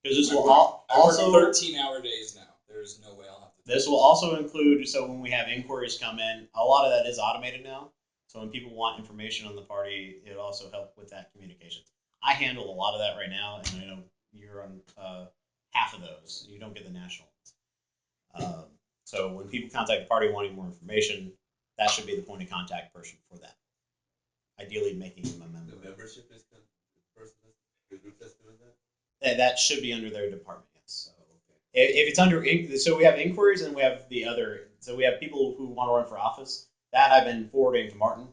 S5: Because this will also
S12: 13-hour days now. There's no way I'll have to.
S5: This will also include, so when we have inquiries come in, a lot of that is automated now. So when people want information on the party, it'll also help with that communication. I handle a lot of that right now, and I know you're on half of those. You don't get the national ones. So when people contact the party wanting more information, that should be the point of contact person for that. Ideally, making them a member.
S4: The membership is the person the group that's doing that?
S5: That should be under their department, yes. So if it's under, so we have inquiries and we have the other, so we have people who want to run for office. That I've been forwarding to Martin.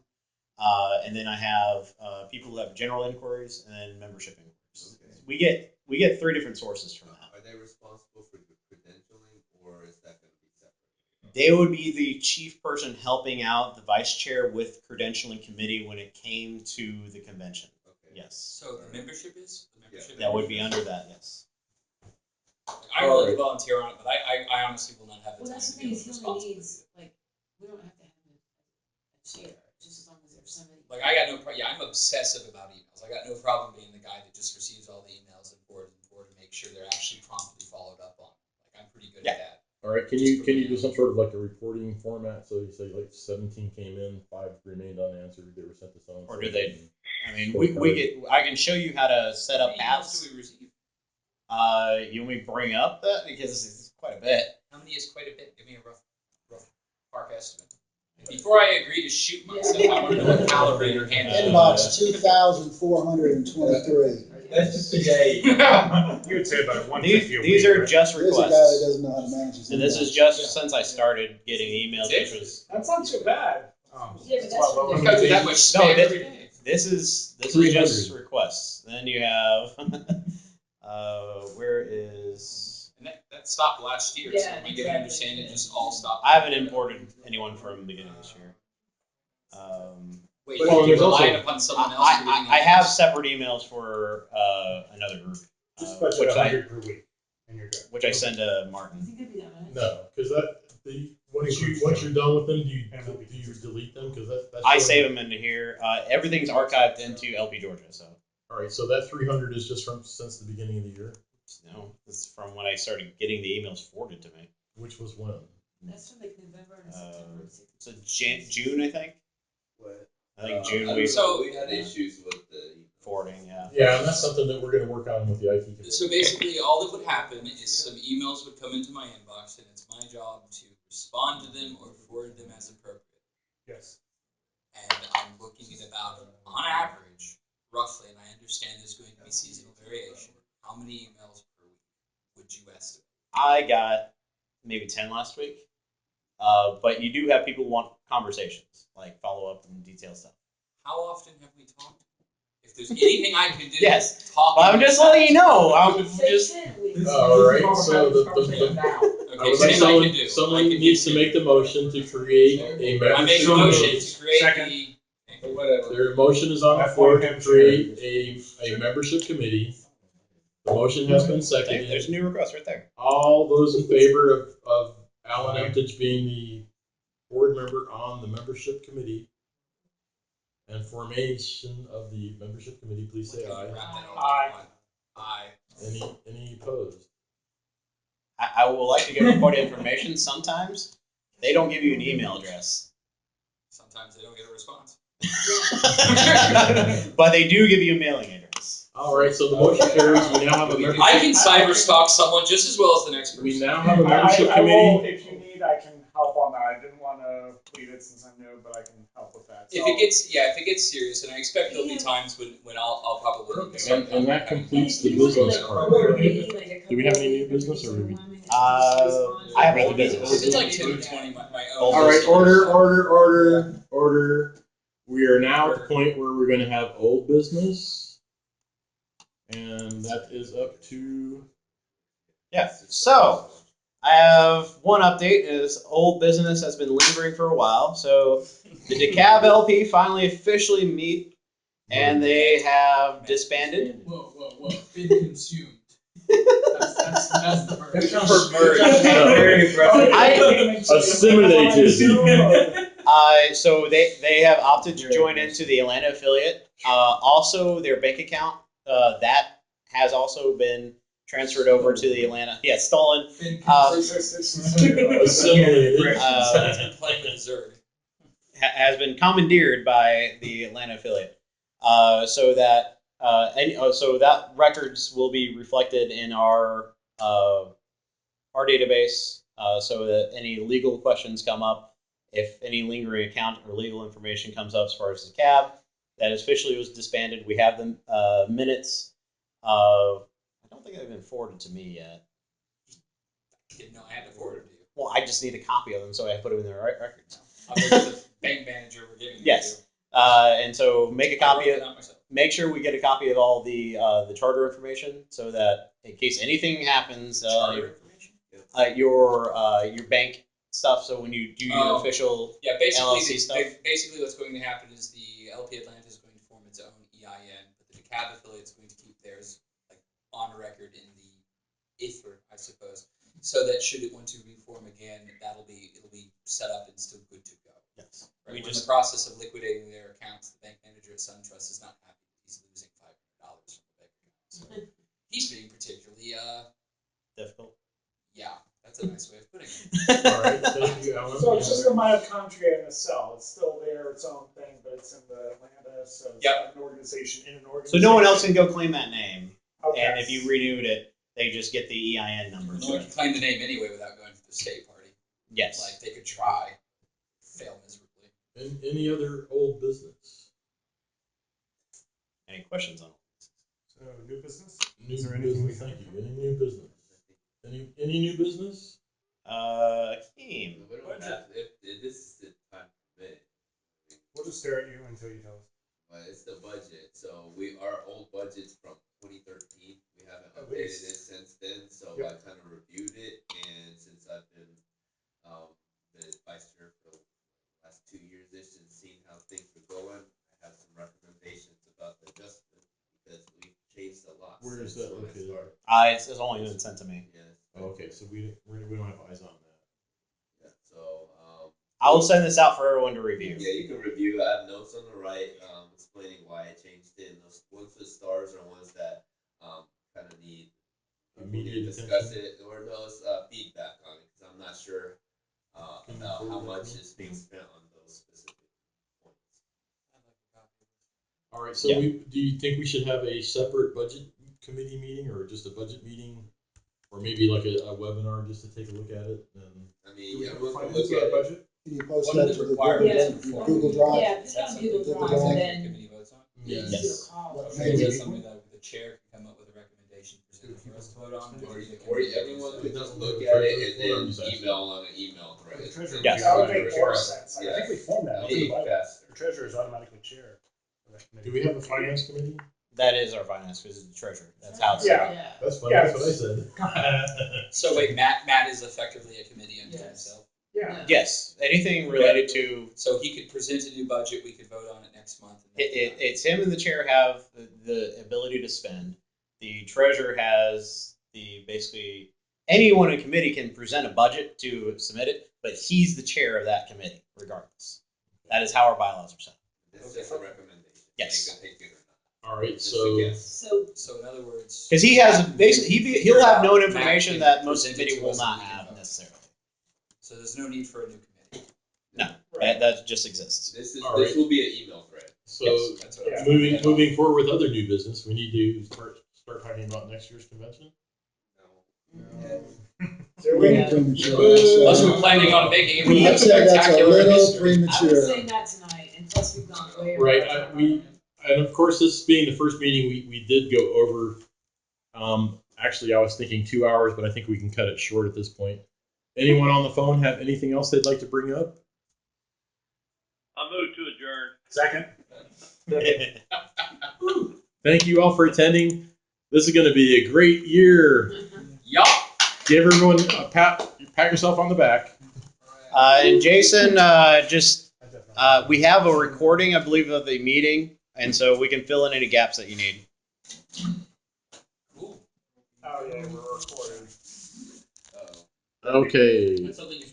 S5: And then I have people who have general inquiries and then membership inquiries.
S4: Okay.
S5: we get 3 different sources from that.
S4: Are they responsible for the credentialing, or is that going to be separate?
S5: They would be the chief person helping out the vice chair with credentialing committee when it came to the convention.
S4: Okay.
S5: Yes.
S12: So the membership is? The membership
S5: That would be under that, yes.
S12: I'm willing to volunteer on it, but I honestly will not have the
S1: Well,
S12: time
S1: that's
S12: to
S1: the
S12: be
S1: thing, is he only
S12: responsible.
S1: needs, like, we don't have to have a chair, just as long as there's somebody.
S12: Like, I got no problem. Yeah, I'm obsessive about emails. I got no problem being the guy that just receives all the emails and forwards and make sure they're actually promptly followed up on. Like, I'm pretty good at that.
S3: All right, can you do some sort of like a reporting format? So you say like 17 came in, 5 remained unanswered, they were sent to someone.
S5: Or do they? I mean, I can show you how to set up
S12: How many emails
S5: apps.
S12: do we receive?
S5: You want me to bring up that because it's quite a bit.
S12: How many is quite a bit? Give me a rough park estimate. And before I agree to shoot myself, I want to know what caliber your hand is.
S7: Inbox 2,423.
S13: That's just today.
S2: You would say about 150 a week.
S5: These are
S2: right?
S5: just
S7: There's a guy that
S5: requests,
S7: doesn't know how to manage his
S5: and this is
S7: inbox.
S5: just since I started getting emails, which was
S13: That's not too bad.
S1: Yeah, but
S2: That's why
S1: that's
S12: Because of that much spam every day.
S5: this is
S3: 300.
S5: just requests. Then you have where is
S12: And that stopped last year, so
S1: Yeah,
S12: am I getting understanding it just all stopped?
S5: I haven't imported anyone from the beginning of this year.
S12: Wait,
S2: But
S12: you
S2: there's also-
S12: relied upon someone else to get
S5: I have separate emails for another group,
S2: Just budget
S5: which
S2: 100 per week, and you're good.
S5: which I send to Martin.
S1: You think it'd be that much?
S3: No, because once you're done with them, do you delete them? Because that's
S5: I save them into here. Everything's archived into LP Georgia. So
S3: all right. So that 300 is just from since the beginning of the year,
S5: this is from when I started getting the emails forwarded to me.
S3: which was when.
S1: That's from like November and September.
S5: So June, I think.
S4: What?
S5: I think June
S4: I
S5: we
S4: don't know, we had issues with the
S5: forwarding. Yeah.
S3: Yeah, and that's something that we're going to work on with the IT committee.
S12: So basically, all that would happen is some emails would come into my inbox, and it's my job to respond to them or forward them as appropriate.
S2: Yes.
S12: And I'm looking at about, on average, roughly, and I understand there's going to be seasonal variation, how many emails per week would you estimate?
S5: I got maybe 10 last week. But you do have people who want conversations, like follow up and detail stuff.
S12: How often have we talked? If there's anything I can do,
S5: Yes.
S12: talk.
S5: Well, I'm just letting you know. I'm just.
S3: All right. So the
S12: Okay, so anything I can do.
S3: someone
S12: I can
S3: needs
S12: give
S3: to
S12: you-
S3: make the motion to create a membership
S12: I make a
S3: committee.
S12: motion to create
S2: Second.
S12: the.
S13: Whatever.
S3: Their motion is on the floor to create a membership committee. The motion has been
S5: Hey,
S3: seconded.
S5: there's a new request right there.
S3: All those in favor of Alan Emtage being the board member on the membership committee and formation of the membership committee, please say aye.
S12: Aye.
S3: Any opposed?
S5: I will like to give report information. Sometimes they don't give you an email address,
S12: Sometimes they don't get a response.
S5: but they do give you a mailing address.
S3: All right, so the motion carries. We now have a membership.
S12: I can cyber stalk someone just as well as the next person.
S3: We now have a membership
S13: I will,
S3: committee.
S13: if you need, I can help on that. I didn't want to plead it since I'm new, but I can help with that.
S12: If it gets serious, and I expect there'll be times when I'll probably need to
S3: And that completes the business part. Do we have any new business or?
S5: I have other business.
S12: It's like 10 or 20 my own.
S3: All right, order. We are now at the point where we're going to have old business, and that is up to.
S5: Yeah. So I have one update. Is old business has been lingering for a while. So the DeKalb LP finally officially meet, and they have disbanded.
S6: Whoa. Been consumed. That's the verb.
S13: Very aggressive.
S3: Assimilated.
S5: So they have opted to join into the Atlanta affiliate. Also, their bank account that has also been transferred over to the Atlanta. Yeah, stolen.
S3: Assimilated.
S12: Playing with Zerg.
S5: Has been commandeered by the Atlanta affiliate, so that records will be reflected in our database, so that any legal questions come up, if any lingering account or legal information comes up as far as the cab, that officially was disbanded. We have the minutes. I don't think they've been forwarded to me yet.
S12: Didn't know I had to forward them to you.
S5: Well, I just need a copy of them so I put them in the right records.
S12: I'll go to the bank manager we're giving it
S5: Yes. And so make a copy of make sure we get a copy of all the charter information so that in case anything happens,
S12: Charter information?
S5: your bank stuff. So when you do your official LLC stuff.
S12: Basically, what's going to happen is the LP Atlanta is going to form its own EIN, but the DeKalb affiliate is going to keep theirs like on record in the ether, I suppose, so that should it want to reform again, it'll be set up and still good to go.
S5: Yes.
S12: Right? We're in the process of liquidating their accounts. The bank manager at SunTrust is not happy that he's losing $500 from the bank account. So he's being particularly
S5: difficult.
S12: Yeah, that's a nice way of putting it.
S2: All right, thank you, Alan.
S13: So it's just a mitochondria in a cell. It's still there, its own thing, but it's in the Atlanta, so it's like an organization in an organization.
S5: So no one else can go claim that name.
S13: Okay.
S5: And if you renewed it, they just get the EIN number.
S12: No one can claim the name anyway without going through the state party.
S5: Yes.
S12: Like they could try, fail miserably.
S3: And any other old business?
S5: Any questions on it?
S2: So new business?
S3: New
S2: Is there anything
S3: business, thank you. Any new business? Any new business?
S5: Team.
S4: We don't have, if this is the time to permit.
S2: We'll just stare at you until you tell us.
S4: It's the budget. So our old budget's from 2013. We haven't
S2: At
S4: updated
S2: least.
S4: it since then. So
S2: Yep.
S4: I kind of reviewed it, and since I've been the vice chair for the last 2 years-ish and seen how things were going, I have some recommendations about the adjustment because we've changed a lot.
S3: Where is
S4: since
S3: that
S4: when I
S3: located?
S4: started.
S5: It's only been sent to me.
S4: Yes.
S3: Oh, okay, so we don't have eyes on that.
S4: Yeah. So
S5: I will send this out for everyone to review.
S4: yeah, you can review. I have notes on the right explaining why I changed it. And those ones with stars are ones that kind of need
S3: Immediate
S4: discuss
S3: attention?
S4: it or those feedback on it because I'm not sure about how much is being spent on those specific points.
S3: All right, so do you think we should have a separate budget committee meeting or just a budget meeting? Or maybe like a webinar just to take a look at it? And
S4: I mean,
S2: Do we have a
S4: everyone can
S2: finance
S4: look at it.
S2: budget?
S7: Can you post
S12: One
S7: that
S12: of the
S7: to the
S12: requirements
S1: Yeah.
S7: Google Drive?
S1: Yeah, just on Google Drive, and then
S12: committee votes on.
S3: Yes.
S1: you do a call.
S7: What
S12: Okay, is
S7: maybe-
S12: that something that the chair can come up with a recommendation presented for us to vote on?
S4: Or everyone could just
S3: Don't
S4: look
S3: we
S4: at
S3: have a
S4: it and
S3: treasurer?
S4: then
S3: I'm just asking.
S4: email on an email thread.
S2: The treasurer
S5: Yes.
S2: would be
S13: That would
S2: automatic
S13: make more
S2: chair.
S13: sense. I
S4: Yeah.
S2: think we formed that.
S4: That'll
S2: in the
S4: be
S2: bylaws.
S4: faster.
S2: The treasurer is automatically chair of that committee.
S3: do we have a finance committee?
S5: That is our finance because it's the treasurer. That's how it's
S13: Yeah.
S1: Yeah.
S3: That's fine,
S13: Yeah.
S3: that's what I said.
S12: So wait, Matt is effectively a committee unto
S1: Yes.
S12: himself.
S13: Yeah.
S5: Yes. Anything related to
S12: So he could present a new budget. We could vote on it next month. And
S5: it's him and the chair have the ability to spend. The treasurer has basically anyone in committee can present a budget to submit it, but he's the chair of that committee regardless. That is how our bylaws are set.
S4: It's just a recommendation.
S5: Yes.
S4: You can take it or not.
S3: All right,
S4: Just
S3: so
S4: a guess.
S12: So in other words,
S5: Because he has basically he'll have known information
S12: Matt
S5: that most
S12: presented
S5: committee
S12: to
S5: will
S12: us and
S5: not
S12: we can
S5: have
S12: vote.
S5: necessarily.
S12: So there's no need for a new committee.
S5: No,
S13: Right.
S5: that just exists.
S4: This
S3: All
S4: this
S3: right.
S4: will be an email thread.
S3: so
S5: Yes.
S12: That's what
S13: Yeah.
S3: moving forward with other new business, we need to start talking about next year's convention.
S13: So
S7: Little
S13: we,
S7: premature.
S12: Unless we're planning on making it
S7: I'd say that's a
S12: spectacular
S7: little
S12: history.
S1: I was
S7: premature.
S1: saying that tonight, and plus we've gone way over.
S3: Right,
S1: our time.
S3: and of course, this being the first meeting, we did go over. Actually, I was thinking 2 hours, but I think we can cut it short at this point. Anyone on the phone have anything else they'd like to bring up?
S11: I move to adjourn.
S2: Second.
S3: Thank you all for attending. This is going to be a great year.
S12: Yup.
S3: Give everyone a pat yourself on the back.
S5: And Jason, we have a recording, I believe, of the meeting, and so we can fill in any gaps that you need.
S12: Cool.
S13: oh yeah, we're recording.
S3: Okay.
S12: That's something you